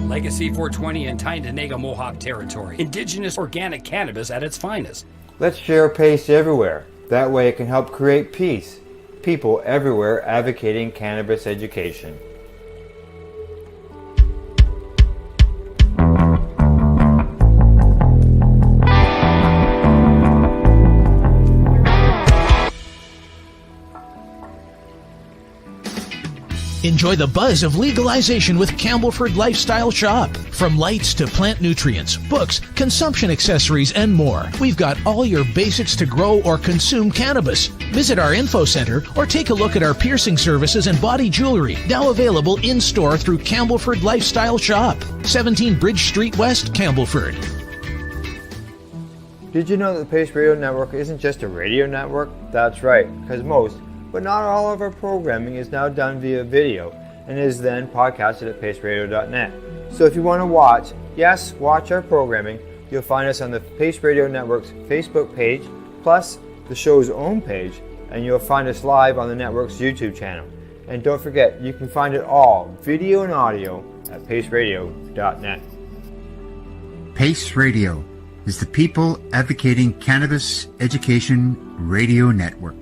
Legacy 420 in Tyndonega Mohawk territory. Indigenous organic cannabis at its finest. Let's share PACE everywhere. That way it can help create peace. People everywhere advocating cannabis education. Enjoy the buzz of legalization with Campbellford Lifestyle Shop. From lights to plant nutrients, books, consumption accessories, and more, we've got all your basics to grow or consume cannabis. Visit our info center or take a look at our piercing services and body jewelry, now available in-store through Campbellford Lifestyle Shop, 17 Bridge Street West, Campbellford. Did you know that the PACE Radio Network isn't just a radio network? That's right, because most, but not all of our programming is now done via video and is then podcasted at paceradio.net. So if you want to watch, yes, watch our programming, you'll find us on the PACE Radio Network's Facebook page, plus the show's own page, and you'll find us live on the network's YouTube channel. And don't forget, you can find it all, video and audio, at paceradio.net. PACE Radio is the People Advocating Cannabis Education Radio Network.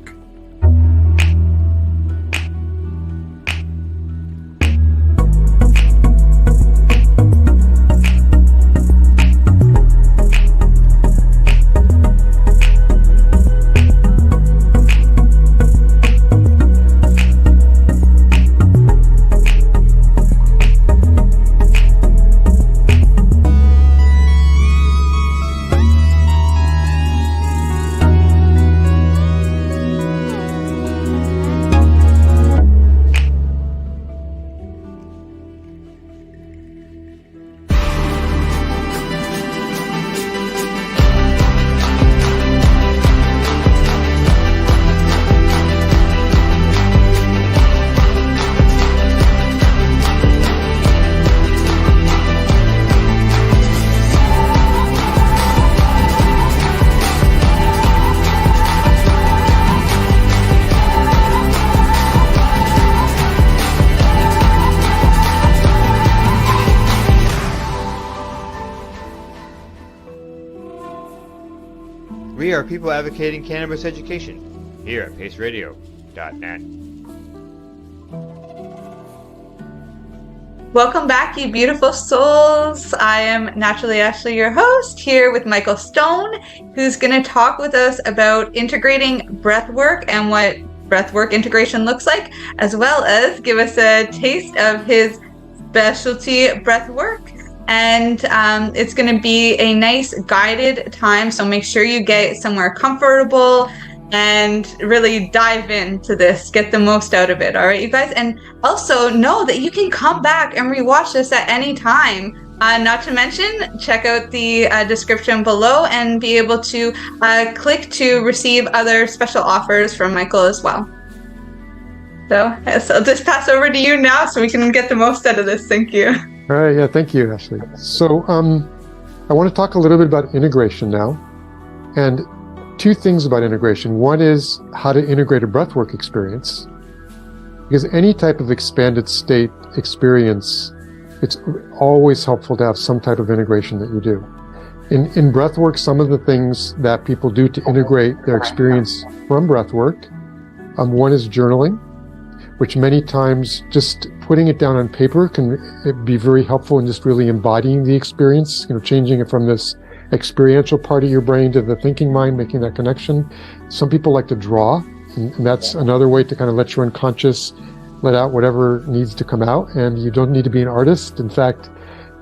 We are people advocating cannabis education here at paceradio.net. Welcome back, you beautiful souls. I am Naturally Ashley, your host, here with Michael Stone, who's going to talk with us about integrating breathwork and what breathwork integration looks like, as well as give us a taste of his specialty breathwork. And it's going to be a nice guided time, so make sure you get somewhere comfortable and really dive into this, get the most out of it. All right, you guys. And also know that you can come back and rewatch this at any time. Not to mention, check out the description below and be able to click to receive other special offers from Michael as well. So I'll just pass over to you now so we can get the most out of this. Thank you. All right, yeah, thank you, Ashley. So I want to talk a little bit about integration now. And two things about integration. One is how to integrate a breathwork experience. Because any type of expanded state experience, it's always helpful to have some type of integration that you do. In breathwork, some of the things that people do to integrate their experience from breathwork, one is journaling, which many times just putting it down on paper can be very helpful in just really embodying the experience, changing it from this experiential part of your brain to the thinking mind, making that connection. Some people like to draw, and that's another way to kind of let your unconscious let out whatever needs to come out, and you don't need to be an artist. In fact,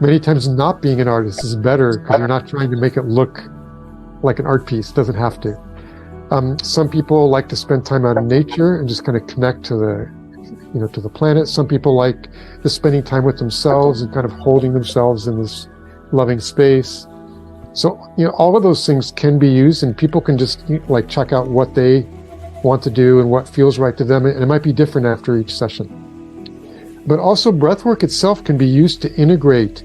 many times not being an artist is better because you're not trying to make it look like an art piece. It doesn't have to. Some people like to spend time out in nature and just kind of connect to the planet. Some people like just spending time with themselves and kind of holding themselves in this loving space. So, all of those things can be used, and people can just check out what they want to do and what feels right to them. And it might be different after each session. But also breathwork itself can be used to integrate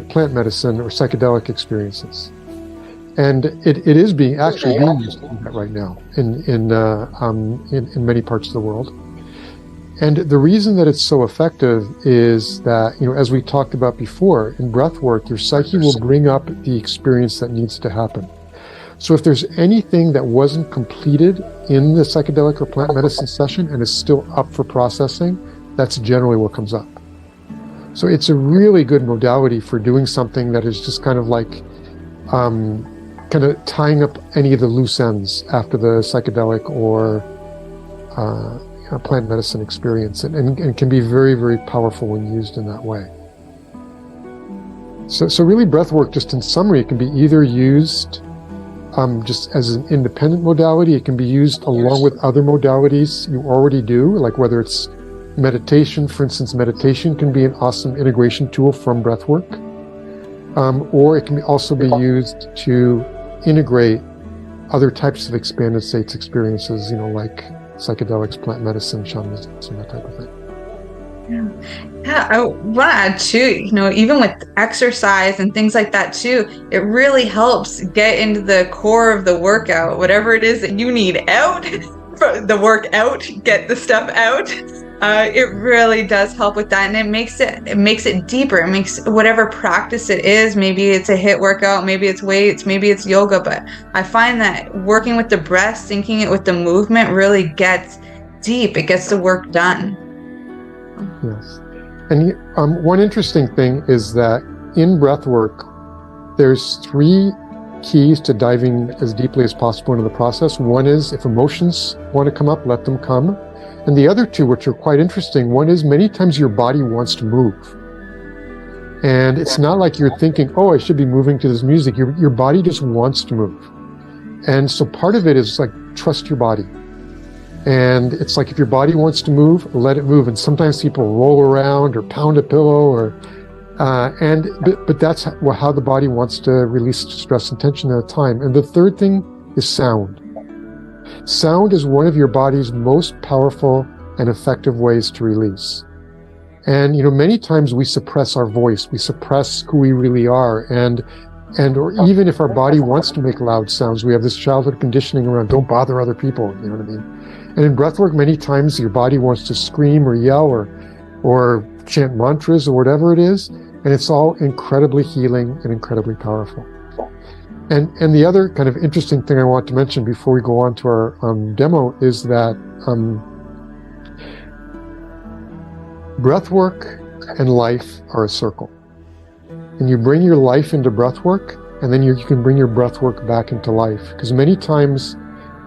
plant medicine or psychedelic experiences. And it is being used to do that right now in many parts of the world. And the reason that it's so effective is that, as we talked about before, in breath work, your psyche will bring up the experience that needs to happen. So if there's anything that wasn't completed in the psychedelic or plant medicine session and is still up for processing, that's generally what comes up. So it's a really good modality for doing something that is just kind of like kind of tying up any of the loose ends after the psychedelic or plant medicine experience, and can be very, very powerful when used in that way. So really breath work, just in summary, it can be either used just as an independent modality. It can be used along with other modalities you already do, like whether it's meditation. For instance, meditation can be an awesome integration tool from breath work. Or it can also be used to integrate other types of expanded states experiences, like psychedelics, plant medicine, shamanism, that type of thing. Yeah, I want to add too, even with exercise and things like that too, it really helps get into the core of the workout, whatever it is that you need out, the workout, get the stuff out. It really does help with that, and it makes it deeper. It makes whatever practice it is, maybe it's a HIIT workout, maybe it's weights, maybe it's yoga, but I find that working with the breath, syncing it with the movement really gets deep. It gets the work done. Yes. And one interesting thing is that in breath work, there's 3 keys to diving as deeply as possible into the process. One is, if emotions want to come up, let them come. And the other 2, which are quite interesting, one is many times your body wants to move. And it's not like you're thinking, oh, I should be moving to this music. Your body just wants to move. And so part of it is like, trust your body. And it's like, if your body wants to move, let it move. And sometimes people roll around or pound a pillow, but that's how the body wants to release stress and tension at a time. And the third thing is sound. Sound is one of your body's most powerful and effective ways to release. And, many times we suppress our voice, we suppress who we really are. Or even if our body wants to make loud sounds, we have this childhood conditioning around, don't bother other people, you know what I mean? And in breathwork, many times your body wants to scream or yell or chant mantras or whatever it is. And it's all incredibly healing and incredibly powerful. And the other kind of interesting thing I want to mention before we go on to our demo is that breath work and life are a circle. And you bring your life into breath work, and then you can bring your breath work back into life. Because many times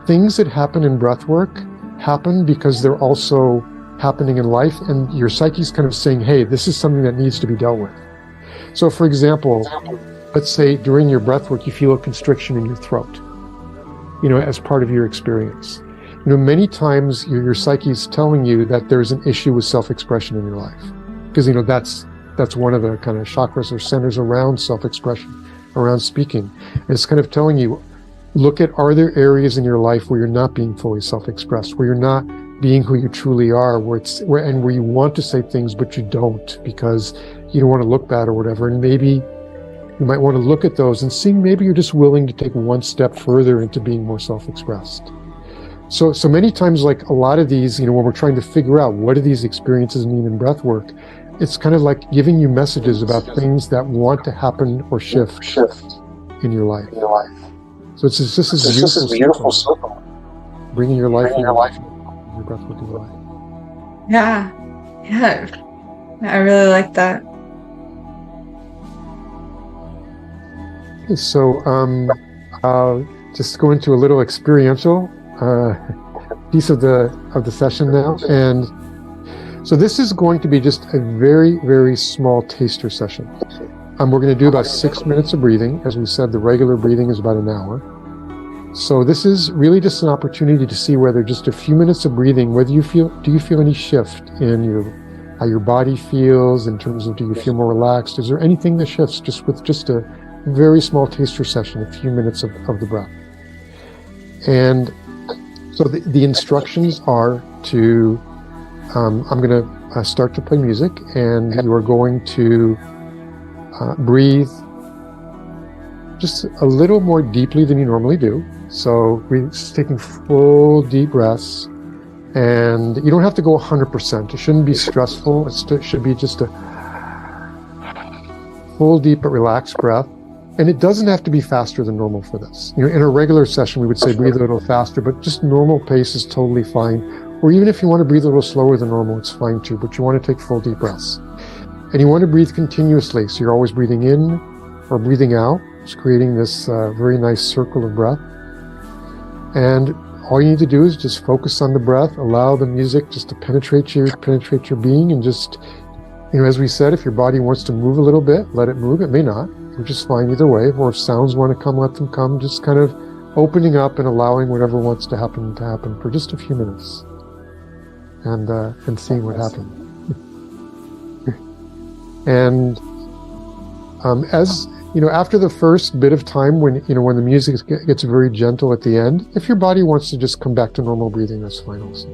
things that happen in breath work happen because they're also happening in life, and your psyche's kind of saying, hey, this is something that needs to be dealt with. So for example, let's say during your breath work, you feel a constriction in your throat, as part of your experience. Many times your psyche is telling you that there's an issue with self-expression in your life. Because, that's one of the kind of chakras or centers around self-expression, around speaking. And it's kind of telling you, look at, are there areas in your life where you're not being fully self-expressed, where you're not being who you truly are, where you want to say things, but you don't because you don't want to look bad or whatever. And maybe you might want to look at those and see, maybe you're just willing to take one step further into being more self-expressed. So many times, like a lot of these, when we're trying to figure out what do these experiences mean in breath work, it's kind of like giving you messages about things that want to happen or shift in your life. So it's just this beautiful circle. Bringing your life into your life, your breath work into life. Yeah. I really like that. Okay, so I'll just go into a little experiential piece of the session now, and so this is going to be just a very, very small taster session. We're going to do about 6 minutes of breathing. As we said, the regular breathing is about an hour. So this is really just an opportunity to see whether just a few minutes of breathing, do you feel any shift in how your body feels, in terms of, do you feel more relaxed? Is there anything that shifts just with just a very small taster session, a few minutes of the breath? And so the instructions are to, I'm going to start to play music, and you are going to breathe just a little more deeply than you normally do. So taking full deep breaths, And you don't have to go 100%. It shouldn't be stressful. It should be just a full, deep, but relaxed breath. And it doesn't have to be faster than normal for this. You know, in a regular session, we would say breathe a little faster, but just normal pace is totally fine. Or even if you want to breathe a little slower than normal, it's fine too, but you want to take full, deep breaths. And you want to breathe continuously. So you're always breathing in or breathing out. It's creating this very nice circle of breath. And all you need to do is just focus on the breath, allow the music just to penetrate your being, and just, you know, as we said, if your body wants to move a little bit, let it move. It may not, which is fine either way. Or if sounds want to come, let them come. Just kind of opening up and allowing whatever wants to happen for just a few minutes, and seeing what happens. And as you know, after the first bit of time, when the music gets very gentle at the end, if your body wants to just come back to normal breathing, that's fine also.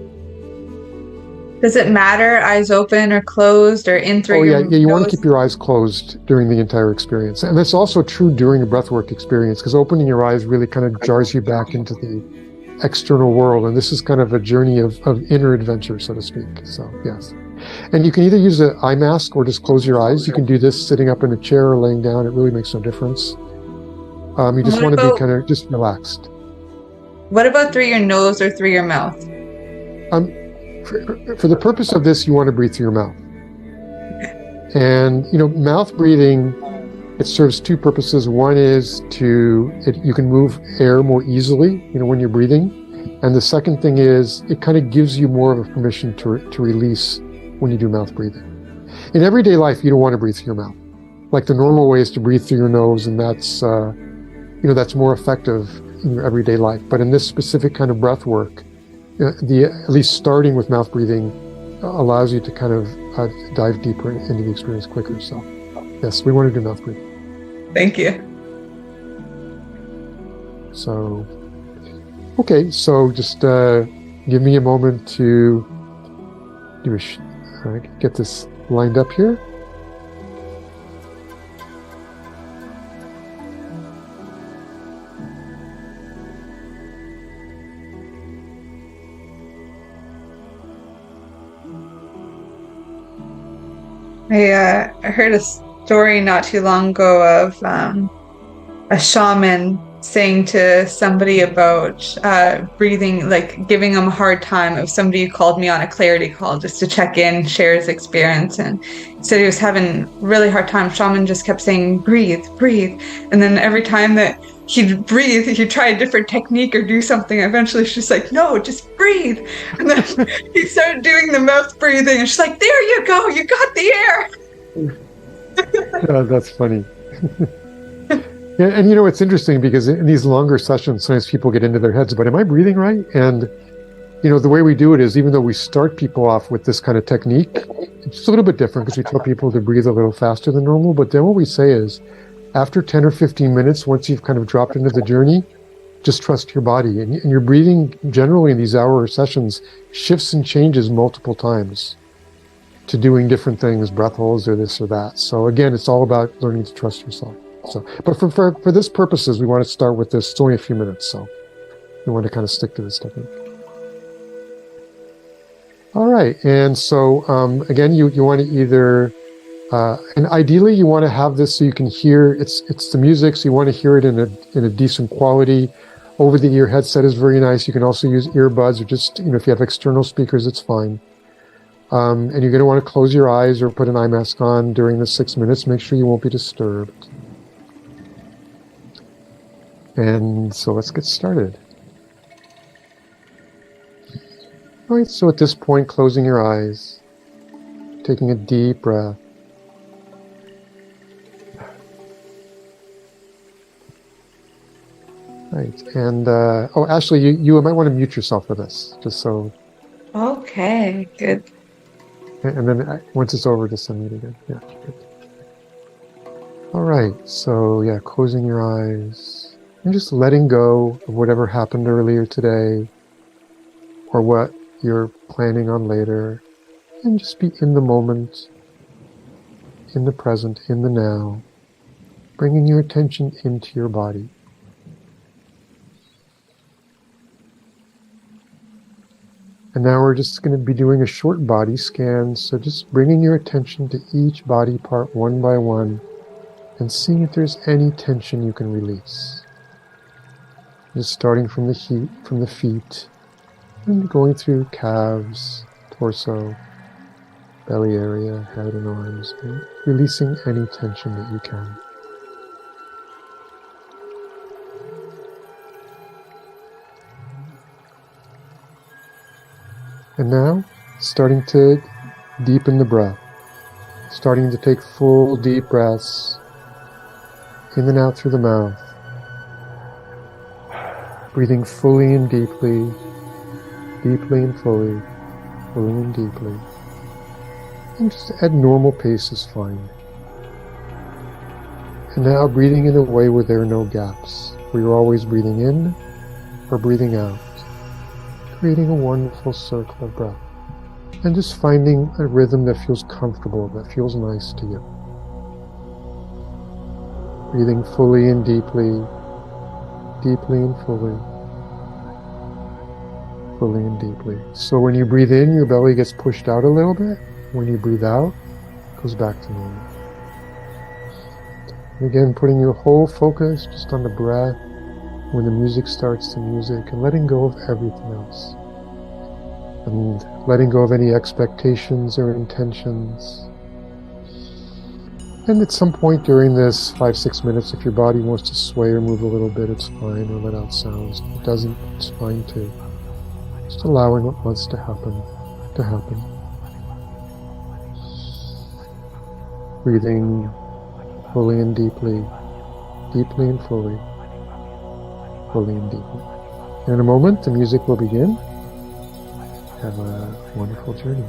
Does it matter eyes open or closed or in through your nose? You want to keep your eyes closed during the entire experience. And that's also true during a breathwork experience, because opening your eyes really kind of jars you back into the external world. And this is kind of a journey of inner adventure, so to speak. So, yes. And you can either use an eye mask or just close your eyes. You can do this sitting up in a chair or laying down. It really makes no difference. You just want to be kind of just relaxed. What about through your nose or through your mouth? For the purpose of this, you want to breathe through your mouth. And, mouth breathing, it serves two purposes. One is you can move air more easily, when you're breathing. And the second thing is it kind of gives you more of a permission to release when you do mouth breathing. In everyday life, you don't want to breathe through your mouth. Like the normal way is to breathe through your nose, and that's more effective in your everyday life. But in this specific kind of breath work, at least starting with mouth breathing allows you to kind of dive deeper into the experience quicker. So, yes, we want to do mouth breathing. Thank you. So, okay, so just give me a moment to get this lined up here. I heard a story not too long ago of a shaman saying to somebody about breathing, like giving them a hard time. It was somebody who called me on a clarity call just to check in, share his experience, and said he was having a really hard time. Shaman just kept saying, breathe, breathe. And then every time that he'd breathe, he'd try a different technique or do something. Eventually she's like, no, just breathe. And then he started doing the mouth breathing, and she's like, there you go, you got the air. Oh, that's funny. Yeah, and it's interesting because in these longer sessions, sometimes people get into their heads, but am I breathing right? And, the way we do it is, even though we start people off with this kind of technique, it's a little bit different because we tell people to breathe a little faster than normal. But then what we say is, after 10 or 15 minutes, once you've kind of dropped into the journey, just trust your body. And your breathing generally in these hour sessions shifts and changes multiple times to doing different things, breath holds or this or that. So again, it's all about learning to trust yourself. So, but for this purposes, we want to start with this. It's only a few minutes, so we want to kind of stick to this technique. All right, and so again, you want to either, and ideally you want to have this so you can hear. It's the music, so you want to hear it in a decent quality. Over the ear headset is very nice. You can also use earbuds, or just if you have external speakers, it's fine. And you're going to want to close your eyes or put an eye mask on during the 6 minutes. Make sure you won't be disturbed. And so let's get started. All right, so at this point, closing your eyes, taking a deep breath. Right, and Ashley, you might want to mute yourself for this, just so. Okay, good. And then once it's over, just unmute again. Yeah, good. All right, so yeah, closing your eyes. And just letting go of whatever happened earlier today or what you're planning on later. And just be in the moment, in the present, in the now, bringing your attention into your body. And now we're just going to be doing a short body scan. So just bringing your attention to each body part one by one and seeing if there's any tension you can release. Just starting from the feet and going through calves, torso, belly area, head and arms, and releasing any tension that you can. And now, starting to deepen the breath. Starting to take full deep breaths in and out through the mouth. Breathing fully and deeply, deeply and fully, fully and deeply. And just at normal pace is fine. And now breathing in a way where there are no gaps, where you're always breathing in or breathing out. Creating a wonderful circle of breath. And just finding a rhythm that feels comfortable, that feels nice to you. Breathing fully and deeply, deeply and fully, fully and deeply. So when you breathe in, your belly gets pushed out a little bit. When you breathe out, it goes back to normal. And again, putting your whole focus just on the breath. When the music starts, the music, and letting go of everything else. And letting go of any expectations or intentions. And at some point during this 5-6 minutes, if your body wants to sway or move a little bit, it's fine, or let out sounds. If it doesn't, it's fine too. Just allowing what wants to happen, to happen. Breathing fully and deeply, deeply and fully. Fully and deeply. In a moment, the music will begin. Have a wonderful journey.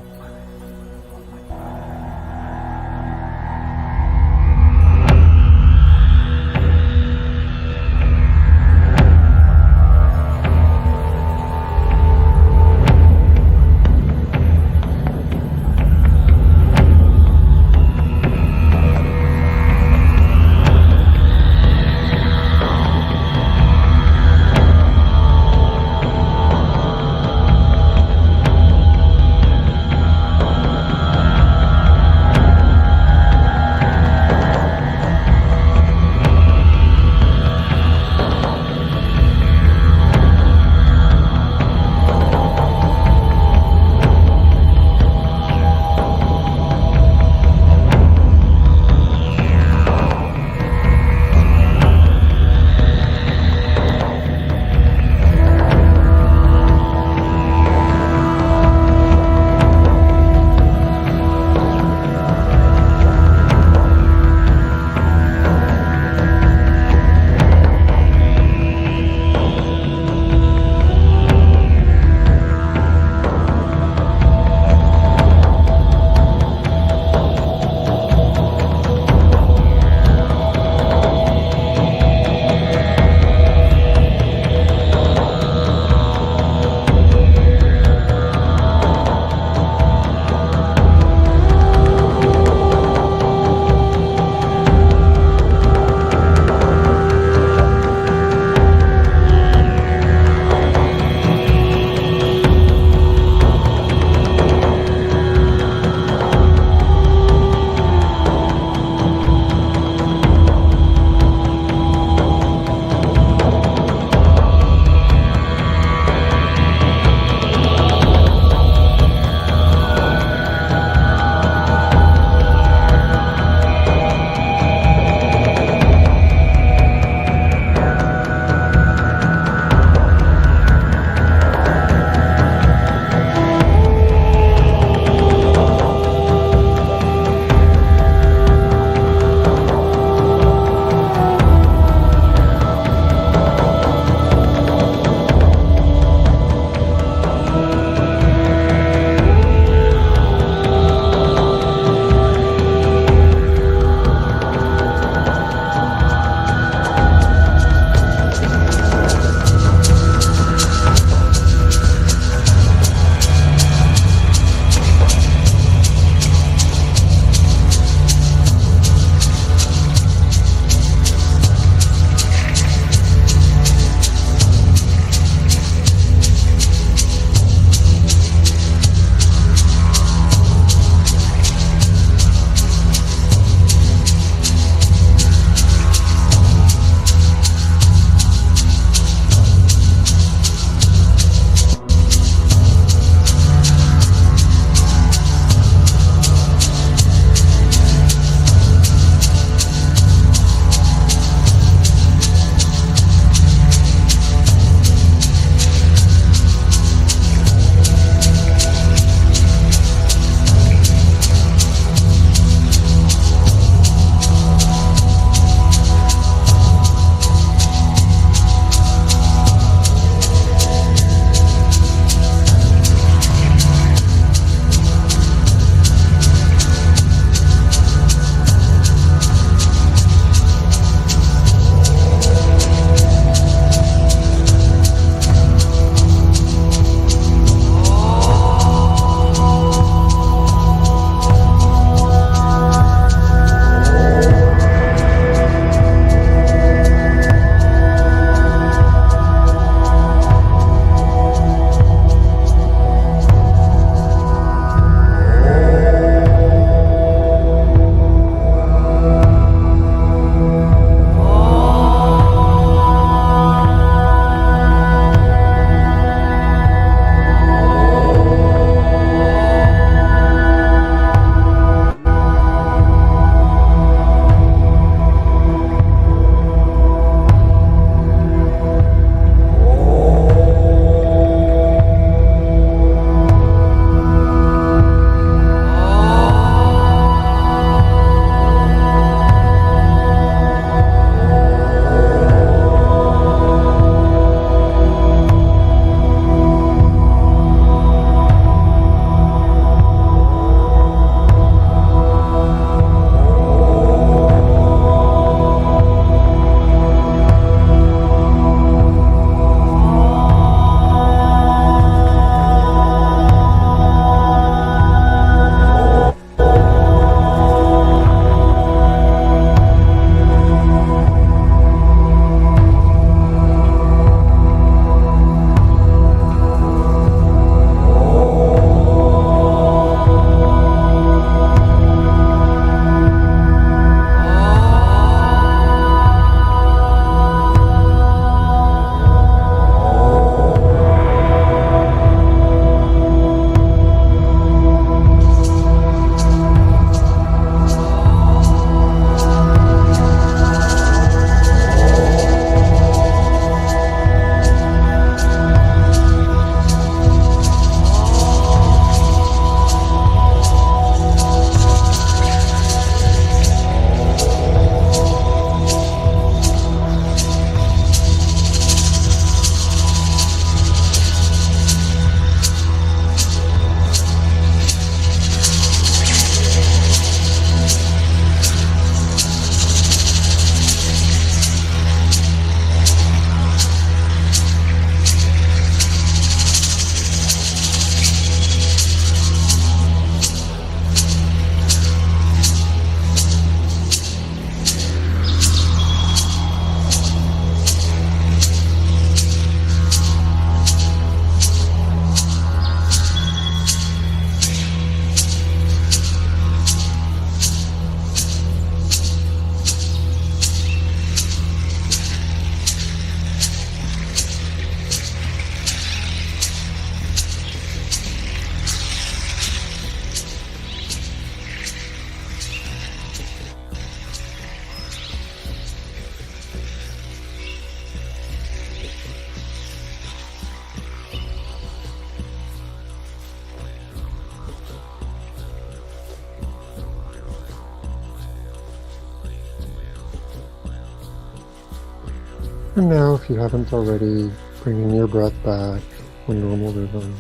And now, if you haven't already, bringing your breath back to a normal rhythm.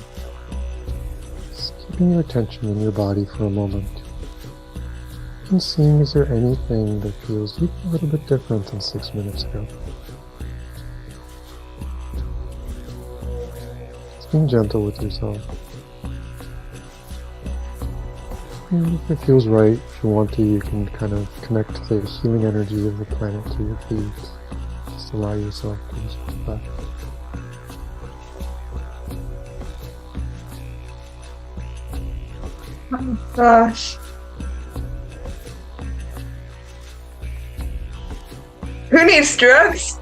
Just keeping your attention in your body for a moment. And seeing, is there anything that feels even a little bit different than 6 minutes ago? Just being gentle with yourself. And if it feels right, if you want to, you can kind of connect to the healing energy of the planet to your feet. Just allow yourself to just do that. Oh gosh. Who needs drugs?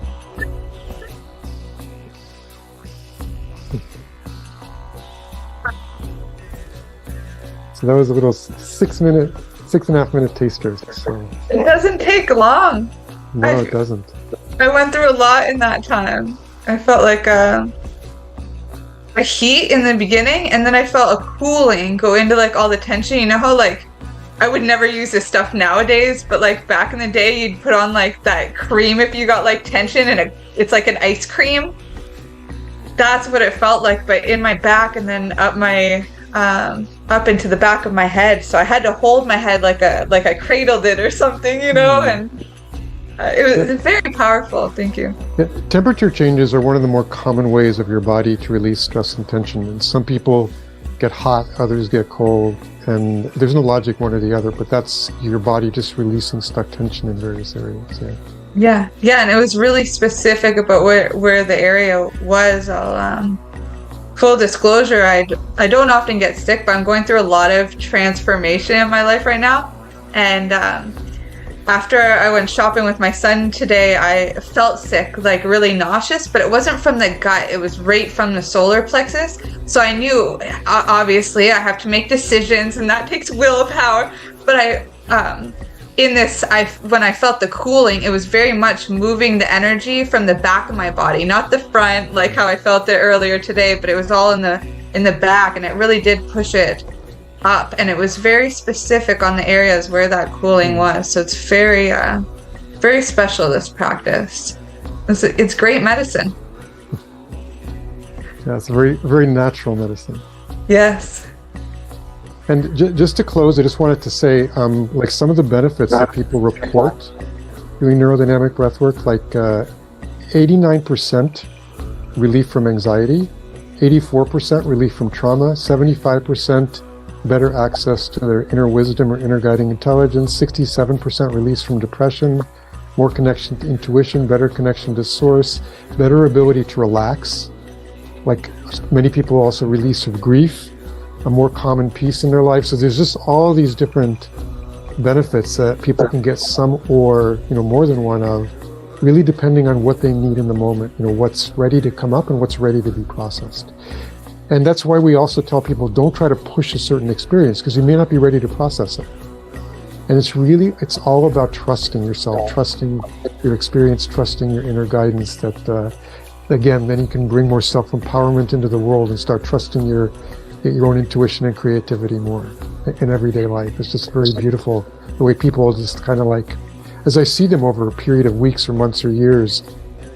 So that was a little 6.5 minute taster. So It doesn't take long. no, it doesn't. I went through a lot in that time. I felt like a heat in the beginning, and then I felt a cooling go into like all the tension. You know how like I would never use this stuff nowadays, but like back in the day, you'd put on like that cream if you got like tension, and it's like an ice cream. That's what it felt like, but in my back, and then up into the back of my head. So I had to hold my head like I cradled it or something, you know, and it was very powerful. Thank you. Yeah, temperature changes are one of the more common ways of your body to release stress and tension. And some people get hot, others get cold, and there's no logic one or the other, but that's your body just releasing stuck tension in various areas. Yeah, and it was really specific about where the area was. I'll full disclosure, I don't often get sick, but I'm going through a lot of transformation in my life right now. And after I went shopping with my son today, I felt sick, like really nauseous, but it wasn't from the gut, it was right from the solar plexus. So I knew, obviously, I have to make decisions, and that takes willpower. But when I felt the cooling, it was very much moving the energy from the back of my body, not the front, like how I felt it earlier today, but it was all in the back, and it really did push it up, and it was very specific on the areas where that cooling was. So it's very, very special, this practice. It's great medicine. Yeah, it's a very, very natural medicine. Yes. And just to close, I just wanted to say, like some of the benefits that people report doing neurodynamic breathwork, like 89% relief from anxiety, 84% relief from trauma, 75% better access to their inner wisdom or inner guiding intelligence, 67% release from depression, more connection to intuition, better connection to source, better ability to relax. Like many people also release of grief, a more common peace in their life. So there's just all these different benefits that people can get some or more than one of, really depending on what they need in the moment, what's ready to come up and what's ready to be processed. And that's why we also tell people, don't try to push a certain experience, because you may not be ready to process it. And it's all about trusting yourself, trusting your experience, trusting your inner guidance, that again, then you can bring more self-empowerment into the world and start trusting your own intuition and creativity more in everyday life. It's just very beautiful the way people just kind of like, as I see them over a period of weeks or months or years,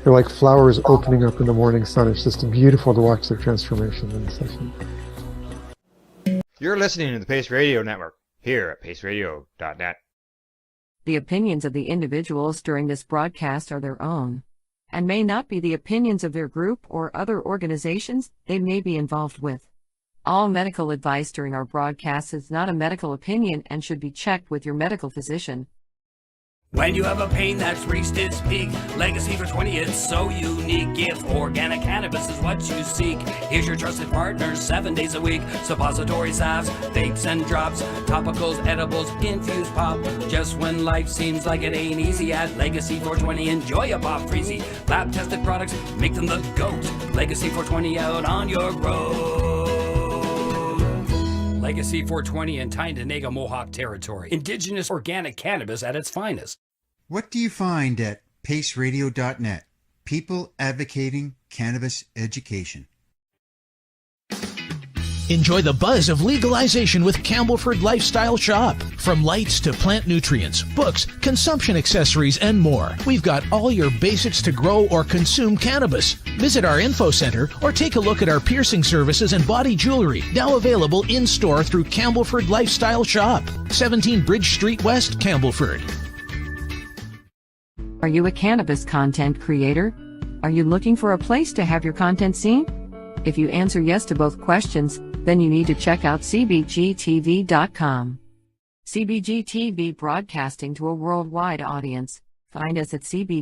they're like flowers opening up in the morning sun. It's just beautiful to watch their transformation in the session. You're listening to the Pace Radio Network here at paceradio.net. The opinions of the individuals during this broadcast are their own, and may not be the opinions of their group or other organizations they may be involved with. All medical advice during our broadcast is not a medical opinion and should be checked with your medical physician. When you have a pain that's reached its peak, Legacy for 20, it's so unique. If organic cannabis is what you seek, here's your trusted partners 7 days a week. Suppository salves, vapes and drops, topicals, edibles, infused pop. Just when life seems like it ain't easy, at Legacy 420, enjoy a pop freezy. Lab tested products, make them the GOAT. Legacy 420 out on your road. Legacy 420 in Tyndonega Mohawk territory. Indigenous organic cannabis at its finest. What do you find at paceradio.net? People advocating cannabis education. Enjoy the buzz of legalization with Campbellford Lifestyle Shop. From lights to plant nutrients, books, consumption accessories, and more, we've got all your basics to grow or consume cannabis. Visit our info center or take a look at our piercing services and body jewelry, now available in-store through Campbellford Lifestyle Shop, 17 Bridge Street West, Campbellford. Are you a cannabis content creator? Are you looking for a place to have your content seen? If you answer yes to both questions, then you need to check out cbgtv.com. CBG TV, broadcasting to a worldwide audience. Find us at cbg